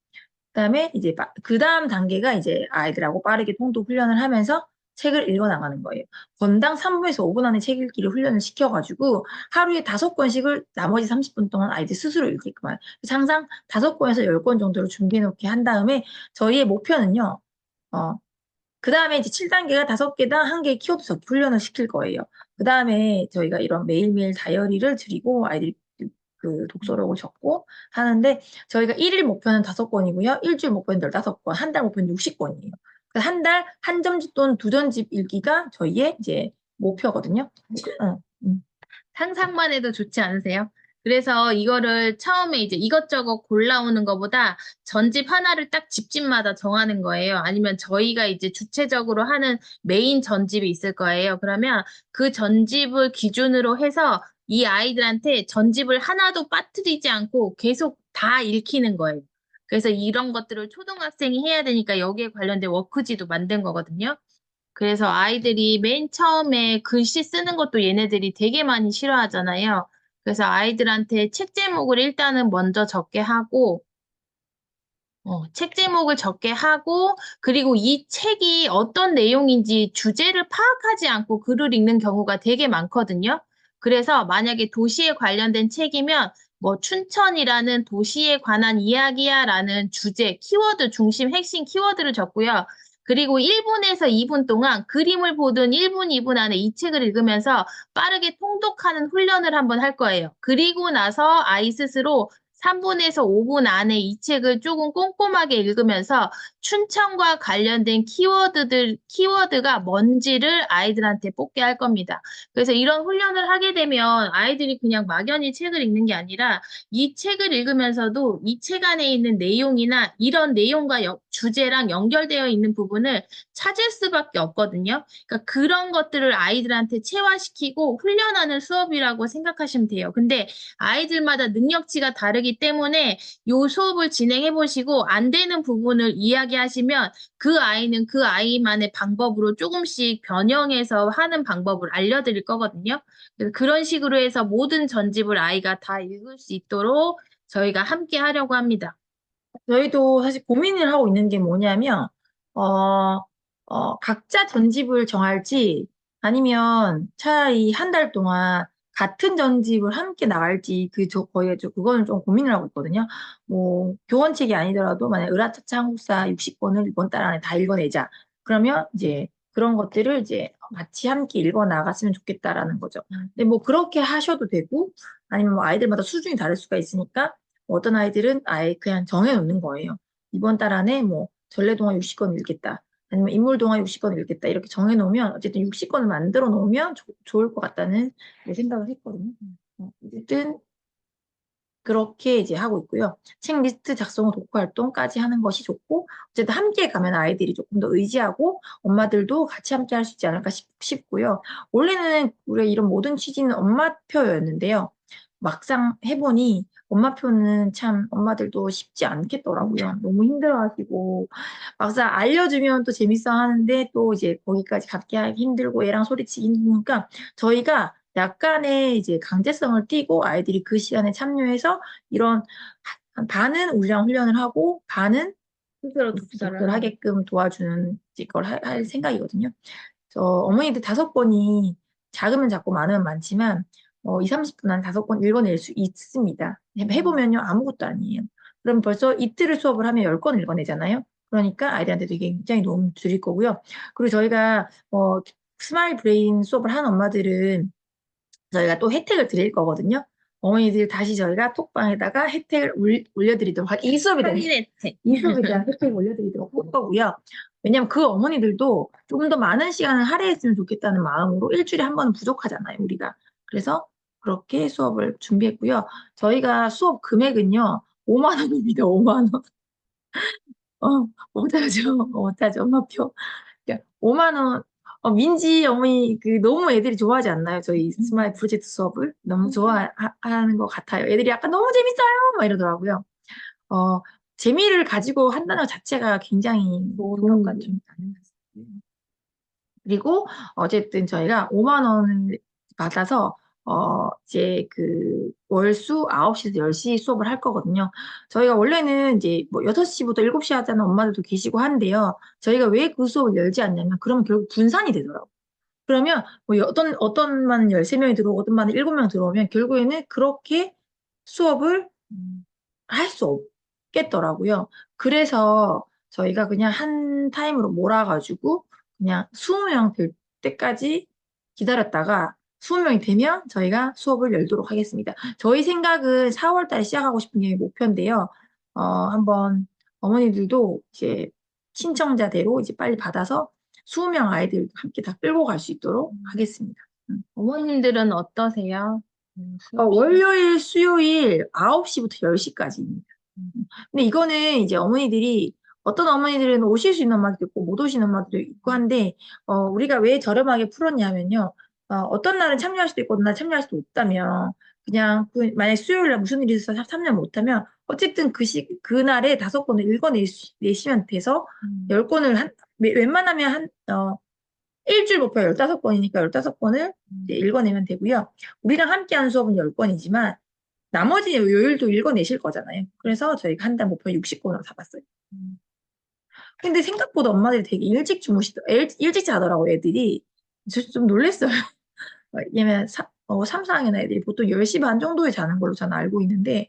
[SPEAKER 1] 그다음에 이제 그 다음 단계가 이제 아이들하고 빠르게 통독 훈련을 하면서 책을 읽어 나가는 거예요. 건당 3분에서 5분 안에 책 읽기를 훈련을 시켜가지고 하루에 5권씩을 나머지 30분 동안 아이들 스스로 읽게끔 해요. 항상 5권에서 10권 정도를 준비해 놓게 한 다음에 저희의 목표는요. 그 다음에 이제 7단계가 5개당 1개의 키워드 적기 훈련을 시킬 거예요. 그 다음에 저희가 이런 매일매일 다이어리를 드리고 아이들이 그 독서록을 적고 하는데 저희가 1일 목표는 5권이고요. 일주일 목표는 15권, 한 달 목표는 60권이에요. 한 달 한 점집 또는 2점집 읽기가 저희의 이제 목표거든요.
[SPEAKER 3] 상상만 해도 좋지 않으세요? 그래서 이거를 처음에 이제 이것저것 골라오는 것보다 전집 하나를 딱 집집마다 정하는 거예요. 아니면 저희가 이제 주체적으로 하는 메인 전집이 있을 거예요. 그러면 그 전집을 기준으로 해서 이 아이들한테 전집을 하나도 빠뜨리지 않고 계속 다 읽히는 거예요. 그래서 이런 것들을 초등학생이 해야 되니까 여기에 관련된 워크지도 만든 거거든요. 그래서 아이들이 맨 처음에 글씨 쓰는 것도 얘네들이 되게 많이 싫어하잖아요. 그래서 아이들한테 책 제목을 일단은 먼저 적게 하고, 책 제목을 적게 하고, 그리고 이 책이 어떤 내용인지 주제를 파악하지 않고 글을 읽는 경우가 되게 많거든요. 그래서 만약에 도시에 관련된 책이면 뭐 춘천이라는 도시에 관한 이야기야라는 주제, 키워드 중심 핵심 키워드를 적고요. 그리고 1분에서 2분 동안 그림을 보든 1분, 2분 안에 이 책을 읽으면서 빠르게 통독하는 훈련을 한번 할 거예요. 그리고 나서 아이 스스로 3분에서 5분 안에 이 책을 조금 꼼꼼하게 읽으면서 춘천과 관련된 키워드가 뭔지를 아이들한테 뽑게 할 겁니다. 그래서 이런 훈련을 하게 되면 아이들이 그냥 막연히 책을 읽는 게 아니라 이 책을 읽으면서도 이 책 안에 있는 내용이나 이런 내용과 주제랑 연결되어 있는 부분을 찾을 수밖에 없거든요. 그러니까 그런 것들을 아이들한테 체화시키고 훈련하는 수업이라고 생각하시면 돼요. 근데 아이들마다 능력치가 다르기 때문에 요 수업을 진행해 보시고 안 되는 부분을 이야기하시면 그 아이는 그 아이만의 방법으로 조금씩 변형해서 하는 방법을 알려드릴 거거든요. 그래서 그런 식으로 해서 모든 전집을 아이가 다 읽을 수 있도록 저희가 함께 하려고 합니다.
[SPEAKER 1] 저희도 사실 고민을 하고 있는 게 뭐냐면, 어, 각자 전집을 정할지 아니면 차라리 한 달 동안 같은 전집을 함께 나갈지 그거는 좀 고민을 하고 있거든요. 뭐, 교원책이 아니더라도 만약 으라차차 한국사 60권을 이번 달 안에 다 읽어내자. 그러면 이제 그런 것들을 이제 같이 함께 읽어 나갔으면 좋겠다라는 거죠. 근데 뭐 그렇게 하셔도 되고 아니면 뭐 아이들마다 수준이 다를 수가 있으니까 어떤 아이들은 아예 그냥 정해놓는 거예요. 이번 달 안에 뭐 전래동화 60권 읽겠다. 아니면 인물동화 60권 읽겠다. 이렇게 정해놓으면 어쨌든 60권을 만들어 놓으면 좋을 것 같다는 생각을 했거든요. 어쨌든 그렇게 이제 하고 있고요. 책 리스트 작성 후 독후 활동까지 하는 것이 좋고 어쨌든 함께 가면 아이들이 조금 더 의지하고 엄마들도 같이 함께 할 수 있지 않을까 싶고요. 원래는 우리가 이런 모든 취지는 엄마표였는데요. 막상 해보니 엄마표는 참 엄마들도 쉽지 않겠더라고요. 너무 힘들어하시고 막상 알려주면 또 재밌어 하는데 또 이제 거기까지 갖기 하기 힘들고 애랑 소리치기 힘드니까 저희가 약간의 이제 강제성을 띠고 아이들이 그 시간에 참여해서 이런 반은 우리랑 훈련을 하고 반은
[SPEAKER 3] 스스로
[SPEAKER 1] 독서를 하게끔 도와주는 걸 할 생각이거든요. 어머니들 5권이 작으면 작고 많으면 많지만 2, 30분 한 5권 읽어낼 수 있습니다. 해보면요 아무것도 아니에요. 그럼 벌써 이틀을 수업을 하면 10권 읽어내잖아요. 그러니까 아이들한테 되게 굉장히 도움 드릴 거고요. 그리고 저희가 스마일 브레인 수업을 하는 엄마들은 저희가 또 혜택을 드릴 거거든요. 어머니들 다시 저희가 톡방에다가 혜택을 올려드리도록 이 수업에 대한
[SPEAKER 3] 혜택.
[SPEAKER 1] 이 수업에 대한 혜택을 올려드리도록 할 거고요. 왜냐면 그 어머니들도 조금 더 많은 시간을 할애했으면 좋겠다는 마음으로 일주일에 한 번은 부족하잖아요, 우리가. 그래서 그렇게 수업을 준비했고요. 저희가 수업 금액은요, 5만 원입니다, 5만 원. 못하죠, 못하죠, 엄마표. 5만 원. 민지 어머니 너무 애들이 좋아하지 않나요? 저희 스마일 프로젝트 수업을 너무 좋아하는 것 같아요. 애들이 약간 너무 재밌어요, 막 이러더라고요. 어, 재미를 가지고 한다는 것 자체가 굉장히 좋은 것 같아요. 그리고 어쨌든 저희가 5만 원을 받아서 이제 월수 9시에서 10시 수업을 할 거거든요. 저희가 원래는 이제 뭐 6시부터 7시 하자는 엄마들도 계시고 한데요. 저희가 왜 그 수업을 열지 않냐면 그러면 결국 분산이 되더라고요. 그러면 뭐 어떤 반은 13명이 들어오고 어떤 반은 7명 들어오면 결국에는 그렇게 수업을 할 수 없겠더라고요. 그래서 저희가 그냥 한 타임으로 몰아가지고 그냥 20명 될 때까지 기다렸다가 20명이 되면 저희가 수업을 열도록 하겠습니다. 저희 생각은 4월 달에 시작하고 싶은 게 목표인데요. 한번 어머니들도 이제 신청자대로 이제 빨리 받아서 20명 아이들 함께 다 끌고 갈 수 있도록 하겠습니다.
[SPEAKER 3] 어머님들은 어떠세요?
[SPEAKER 1] 월요일, 수요일 9시부터 10시까지입니다. 근데 이거는 이제 어떤 어머니들은 오실 수 있는 엄마들도 있고 못 오시는 엄마들도 있고 한데, 우리가 왜 저렴하게 풀었냐면요. 어떤 날은 참여할 수도 있고 어떤 날 참여할 수도 없다면, 그냥 만약에 수요일 날 무슨 일이 있어서 참여 못하면, 어쨌든 그날에 5권을 읽어내시면 돼서, 10권을 웬만하면 일주일 목표 15번이니까 15번을 읽어내면 되고요. 우리랑 함께하는 수업은 10번이지만 나머지 요일도 읽어내실 거잖아요. 그래서 저희가 한 달 목표 60번으로 잡았어요. 근데 생각보다 엄마들이 되게 일찍 자더라고요, 애들이. 저 좀 놀랬어요. 왜냐면 3, 4학년 애들이 보통 10시 반 정도에 자는 걸로 저는 알고 있는데,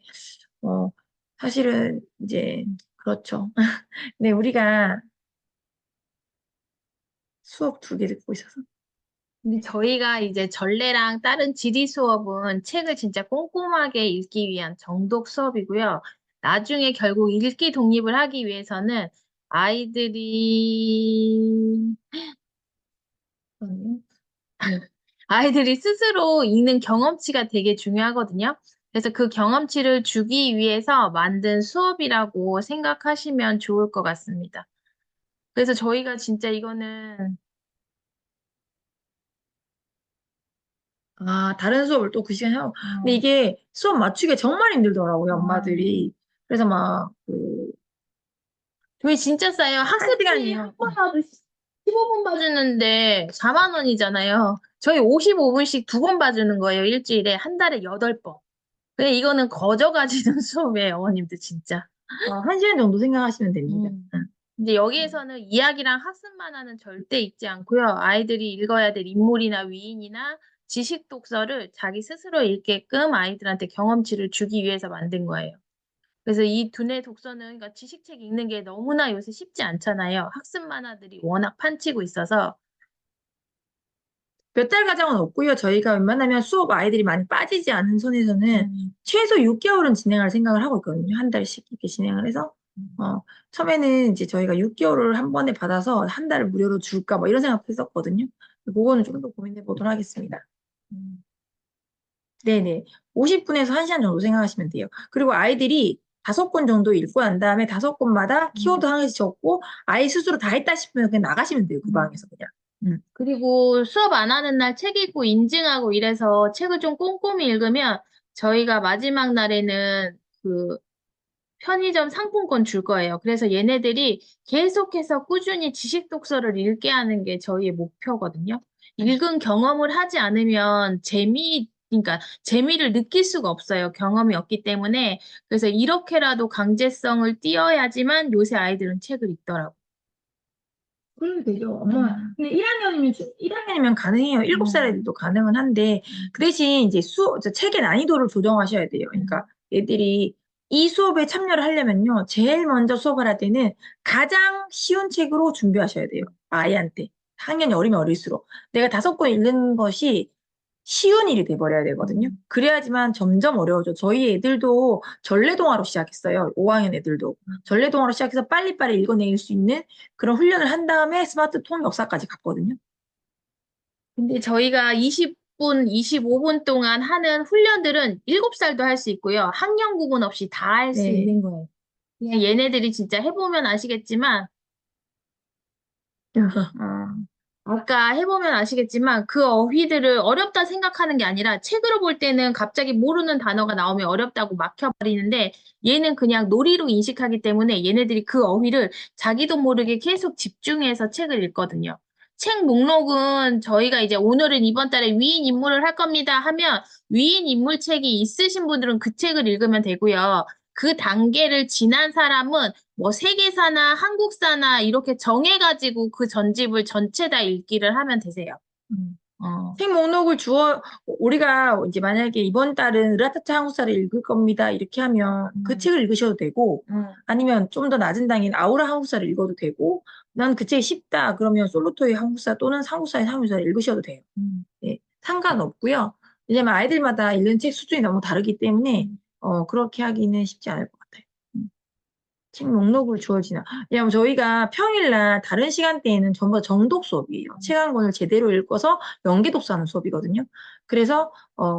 [SPEAKER 1] 어, 사실은 이제, 그렇죠. 근데 우리가 수업 2개 듣고 있어서.
[SPEAKER 3] 근데 저희가 이제 전래랑 다른 지리 수업은 책을 진짜 꼼꼼하게 읽기 위한 정독 수업이고요. 나중에 결국 읽기 독립을 하기 위해서는 아이들이 아이들이 스스로 읽는 경험치가 되게 중요하거든요. 그래서 그 경험치를 주기 위해서 만든 수업이라고 생각하시면 좋을 것 같습니다. 그래서 저희가 진짜 이거는
[SPEAKER 1] 다른 수업을 또 그 시간에 하고. 근데 이게 수업 맞추기가 정말 힘들더라고요, 엄마들이. 그래서
[SPEAKER 3] 저희 진짜 싸요. 학습지
[SPEAKER 1] 시간이요.
[SPEAKER 3] 한 번 봐도 15분 봐주는데 4만 원이잖아요. 저희 55분씩 2번 봐주는 거예요. 일주일에 한 달에 8번. 근데 이거는 거저 가지는 수업이에요, 어머님들 진짜.
[SPEAKER 1] 1시간 정도 생각하시면 됩니다. 응.
[SPEAKER 3] 근데 여기에서는 이야기랑 학습만 하는 절대 읽지 않고요. 아이들이 읽어야 될 인물이나 위인이나 지식 독서를 자기 스스로 읽게끔 아이들한테 경험치를 주기 위해서 만든 거예요. 그래서 이 두뇌 독서는 그러니까 지식책 읽는 게 너무나 요새 쉽지 않잖아요. 학습 만화들이 워낙 판치고 있어서.
[SPEAKER 1] 몇 달 과정은 없고요. 저희가 웬만하면 수업 아이들이 많이 빠지지 않은 선에서는 최소 6개월은 진행할 생각을 하고 있거든요. 한 달씩 이렇게 진행을 해서. 처음에는 이제 저희가 6개월을 한 번에 받아서 한 달을 무료로 줄까 뭐 이런 생각도 했었거든요. 그거는 좀 더 고민해 보도록 하겠습니다. 네네. 50분에서 1시간 정도 생각하시면 돼요. 그리고 아이들이 5권 정도 읽고 난 다음에 5권마다 키워드 하나씩 적고 아이 스스로 다 했다 싶으면 그냥 나가시면 돼요. 그 방에서 그냥.
[SPEAKER 3] 그리고 수업 안 하는 날 책 읽고 인증하고 이래서 책을 좀 꼼꼼히 읽으면 저희가 마지막 날에는 그 편의점 상품권 줄 거예요. 그래서 얘네들이 계속해서 꾸준히 지식 독서를 읽게 하는 게 저희의 목표거든요. 읽은 경험을 하지 않으면 그러니까 재미를 느낄 수가 없어요. 경험이 없기 때문에. 그래서 이렇게라도 강제성을 띄어야지만 요새 아이들은 책을 읽더라고요.
[SPEAKER 1] 그러면 되죠. 엄마. 근데 1학년이면 가능해요. 7살 애들도 가능은 한데, 그 대신 이제 책의 난이도를 조정하셔야 돼요. 그러니까 애들이 이 수업에 참여를 하려면요. 제일 먼저 수업을 할 때는 가장 쉬운 책으로 준비하셔야 돼요. 아이한테. 학년이 어리면 어릴수록. 내가 5권 읽는 것이 쉬운 일이 돼버려야 되거든요. 그래야지만 점점 어려워져. 저희 애들도 전래동화로 시작했어요. 5학년 애들도. 전래동화로 시작해서 빨리빨리 읽어낼 수 있는 그런 훈련을 한 다음에 스마트폰 역사까지 갔거든요.
[SPEAKER 3] 근데 저희가 20분, 25분 동안 하는 훈련들은 7살도 할 수 있고요. 학년 구분 없이 다 할 수
[SPEAKER 1] 네.
[SPEAKER 3] 있는 거예요. 그냥 얘네들이 진짜 해보면 아시겠지만, 아까 해보면 아시겠지만 그 어휘들을 어렵다 생각하는 게 아니라 책으로 볼 때는 갑자기 모르는 단어가 나오면 어렵다고 막혀버리는데 얘는 그냥 놀이로 인식하기 때문에 얘네들이 그 어휘를 자기도 모르게 계속 집중해서 책을 읽거든요. 책 목록은 저희가 이제 오늘은 이번 달에 위인 인물을 할 겁니다 하면 위인 인물 책이 있으신 분들은 그 책을 읽으면 되고요. 그 단계를 지난 사람은 뭐 세계사나 한국사나 이렇게 정해가지고 그 전집을 전체 다 읽기를 하면 되세요.
[SPEAKER 1] 책 목록을 우리가 이제 만약에 이번 달은 으라차차 한국사를 읽을 겁니다. 이렇게 하면 그 책을 읽으셔도 되고, 아니면 좀 더 낮은 단계인 아우라 한국사를 읽어도 되고, 난 그 책이 쉽다. 그러면 솔로토이 한국사 또는 한국사의 한국사를 읽으셔도 돼요. 네, 상관없고요. 왜냐면 아이들마다 읽는 책 수준이 너무 다르기 때문에, 그렇게 하기는 쉽지 않을 것 같아요. 책 목록을 주어지나. 왜냐면 저희가 평일날 다른 시간대에는 전부 다 정독 수업이에요. 책 한 권을 제대로 읽어서 연계 독서하는 수업이거든요. 그래서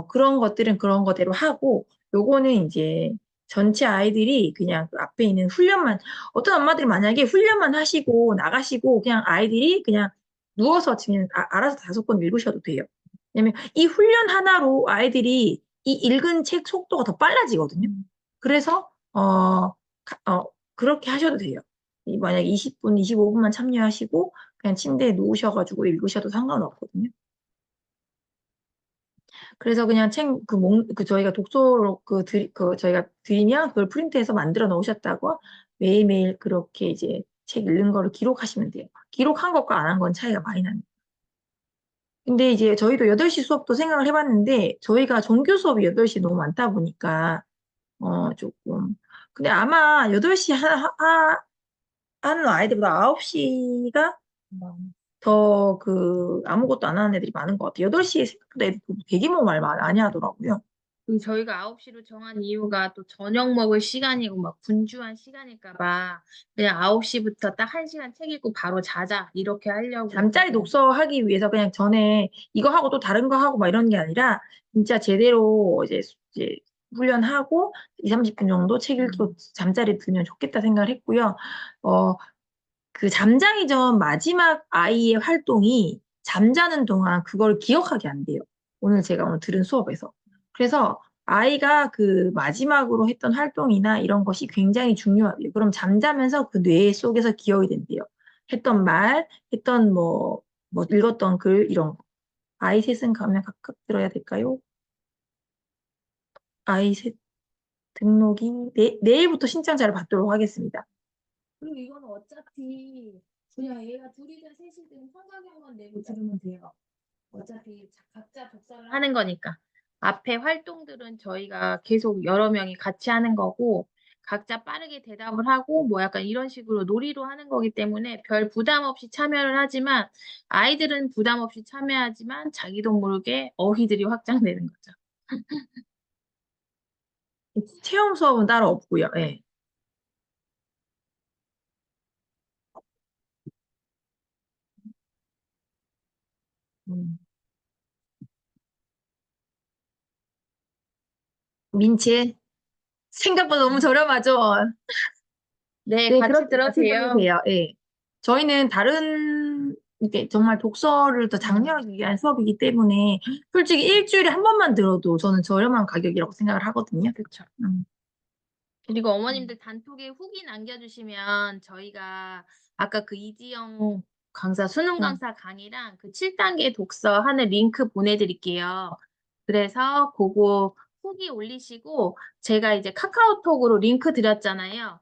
[SPEAKER 1] 그런 것들은 그런 거대로 하고 요거는 이제 전체 아이들이 그냥 그 앞에 있는 훈련만 어떤 엄마들이 만약에 훈련만 하시고 나가시고 그냥 아이들이 그냥 누워서 지금 알아서 5권 읽으셔도 돼요. 왜냐면 이 훈련 하나로 아이들이 이 읽은 책 속도가 더 빨라지거든요. 그래서 그렇게 하셔도 돼요. 만약에 20분, 25분만 참여하시고 그냥 침대에 누우셔가지고 읽으셔도 상관없거든요. 그래서 그냥 저희가 독서로 저희가 드리면 그걸 프린트해서 만들어 놓으셨다고 매일매일 그렇게 이제 책 읽는 거를 기록하시면 돼요. 기록한 것과 안 한 건 차이가 많이 납니다. 근데 이제 저희도 8시 수업도 생각을 해봤는데 저희가 정규 수업이 8시 너무 많다 보니까 조금 근데 아마 8시 하는 아이들보다 9시가 더 아무것도 안 하는 애들이 많은 것 같아요. 8시에 생각보다 애들 대규모 말 많이 하더라고요.
[SPEAKER 3] 그리고 저희가 9시로 정한 이유가 또 저녁 먹을 시간이고 막 분주한 시간일까 봐 그냥 9시부터 딱 1시간 책 읽고 바로 자자 이렇게 하려고.
[SPEAKER 1] 잠자리 독서하기 위해서 그냥 전에 이거 하고 또 다른 거 하고 막 이런 게 아니라 진짜 제대로 이제 훈련하고 2, 30분 정도 책 읽고 잠자리 들면 좋겠다 생각을 했고요. 잠자기 전 마지막 아이의 활동이 잠자는 동안 그걸 기억하게 안 돼요. 제가 오늘 들은 수업에서. 그래서 아이가 마지막으로 했던 활동이나 이런 것이 굉장히 중요하대요. 그럼 잠자면서 그 뇌 속에서 기억이 된대요. 했던 말, 했던 읽었던 글, 이런 거. 아이 셋은 가면 각각 들어야 될까요? 아이 셋 등록이 내일부터 신청자를 받도록 하겠습니다.
[SPEAKER 3] 그리고 이거는 어차피 그냥 얘가 둘이든 셋이든 성적용만 내고 들으면 돼요. 어차피 각자 독서를 하는 거니까. 앞에 활동들은 저희가 계속 여러 명이 같이 하는 거고 각자 빠르게 대답을 하고 뭐 약간 이런 식으로 놀이로 하는 거기 때문에 별 부담 없이 참여를 하지만 아이들은 부담 없이 참여하지만 자기도 모르게 어휘들이 확장되는 거죠.
[SPEAKER 1] 체험 수업은 따로 없고요. 예. 음. 민채 생각보다 너무 저렴하죠.
[SPEAKER 3] 네,
[SPEAKER 1] 네,
[SPEAKER 3] 같이
[SPEAKER 1] 그렇게
[SPEAKER 3] 들어도 돼요.
[SPEAKER 1] 돼요. 예. 저희는 이렇게 정말 독서를 더 장려하기 위한 수업이기 때문에 솔직히 일주일에 한 번만 들어도 저는 저렴한 가격이라고 생각을 하거든요.
[SPEAKER 3] 그렇죠.
[SPEAKER 1] 음.
[SPEAKER 3] 그리고 어머님들 단톡에 후기 남겨주시면 저희가 아까 그 이지영 강사, 수능 강사 강의랑 그 7단계 독서 하는 링크 보내드릴게요. 그래서 그거 후기 올리시고 제가 이제 카카오톡으로 링크 드렸잖아요.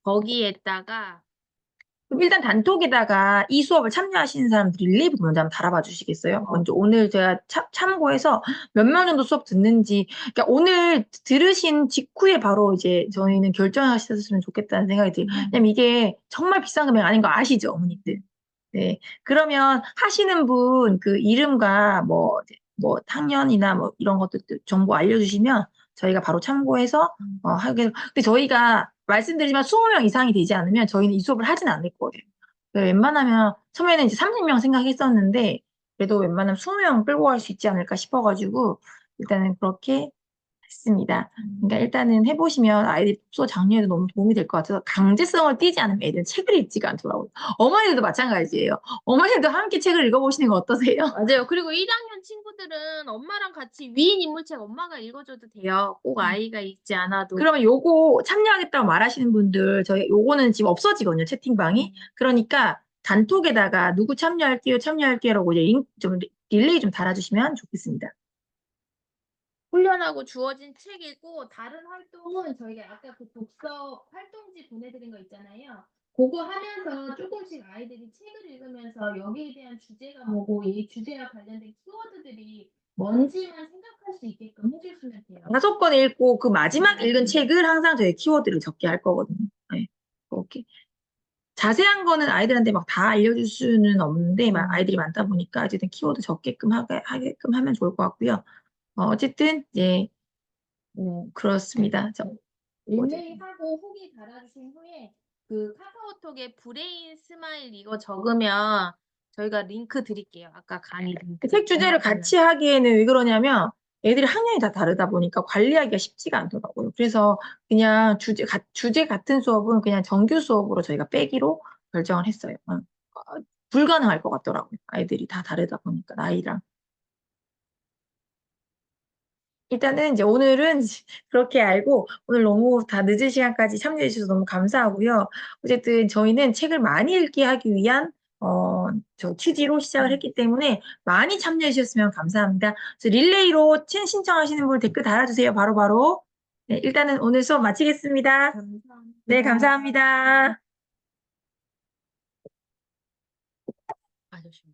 [SPEAKER 3] 거기에다가
[SPEAKER 1] 그럼 일단 단톡에다가 이 수업을 참여하시는 사람들이 릴레이부터 먼저 한번 달아봐 주시겠어요? 먼저 오늘 제가 참고해서 몇 명 정도 수업 듣는지, 그러니까 오늘 들으신 직후에 바로 이제 저희는 결정하셨으면 좋겠다는 생각이 들어요. 왜냐면 이게 정말 비싼 금액 아닌 거 아시죠, 어머니들? 네. 그러면 하시는 분 이름과 뭐 학년이나 뭐 이런 것들 정보 알려주시면 저희가 바로 참고해서 하게. 근데 저희가 말씀드리지만 20명 이상이 되지 않으면 저희는 이 수업을 하진 않을 거예요. 웬만하면 처음에는 이제 30명 생각했었는데 그래도 웬만하면 20명 끌고 갈 수 있지 않을까 싶어가지고 일단은 그렇게 했습니다. 그러니까 일단은 해보시면 아이들 독서 장려에도 너무 도움이 될 것 같아서 강제성을 띠지 않으면 애들은 책을 읽지가 않더라고요. 어머니들도 마찬가지예요. 어머니들도 함께 책을 읽어보시는 거 어떠세요?
[SPEAKER 3] 맞아요. 그리고 1학년 친구들은 엄마랑 같이 위인 인물책 엄마가 읽어줘도 돼요. 꼭 아이가 읽지 않아도.
[SPEAKER 1] 그러면 요거 참여하겠다고 말하시는 분들 저희 요거는 지금 없어지거든요, 채팅방이. 그러니까 단톡에다가 누구 참여할게요라고 이제 릴레이 좀 달아주시면 좋겠습니다.
[SPEAKER 3] 훈련하고 주어진 책 읽고 다른 활동은 저희가 아까 그 독서 활동지 보내드린 거 있잖아요. 그거 하면서 조금씩 아이들이 책을 읽으면서 여기에 대한 주제가 뭐고 이 주제와 관련된 키워드들이 뭔지만 생각할 수 있게끔 해주시면 돼요.
[SPEAKER 1] 5권 읽고 그 마지막 읽은 책을 항상 저희 키워드를 적게 할 거거든요. 네. 그렇게. 자세한 거는 아이들한테 막 다 알려줄 수는 없는데 아이들이 많다 보니까 어쨌든 키워드 적게끔 하게끔 하면 좋을 것 같고요. 어쨌든 예, 그렇습니다.
[SPEAKER 3] 릴레이하고 후기 달아주신 후에 그 카카오톡에 브레인 스마일 이거 적으면 저희가 링크 드릴게요. 아까 강의 링크.
[SPEAKER 1] 책 주제를 같이 하기에는 왜 그러냐면 애들이 학년이 다 다르다 보니까 관리하기가 쉽지가 않더라고요. 그래서 그냥 주제 같은 수업은 그냥 정규 수업으로 저희가 빼기로 결정을 했어요. 불가능할 것 같더라고요. 아이들이 다 다르다 보니까 나이랑. 일단은 이제 오늘은 그렇게 알고 오늘 너무 다 늦은 시간까지 참여해 주셔서 너무 감사하고요. 어쨌든 저희는 책을 많이 읽게 하기 위한 저 취지로 시작을 했기 때문에 많이 참여해 주셨으면 감사합니다. 그래서 릴레이로 신청하시는 분 댓글 달아주세요. 바로바로. 네, 일단은 오늘 수업 마치겠습니다. 네, 감사합니다.
[SPEAKER 3] 아저씨.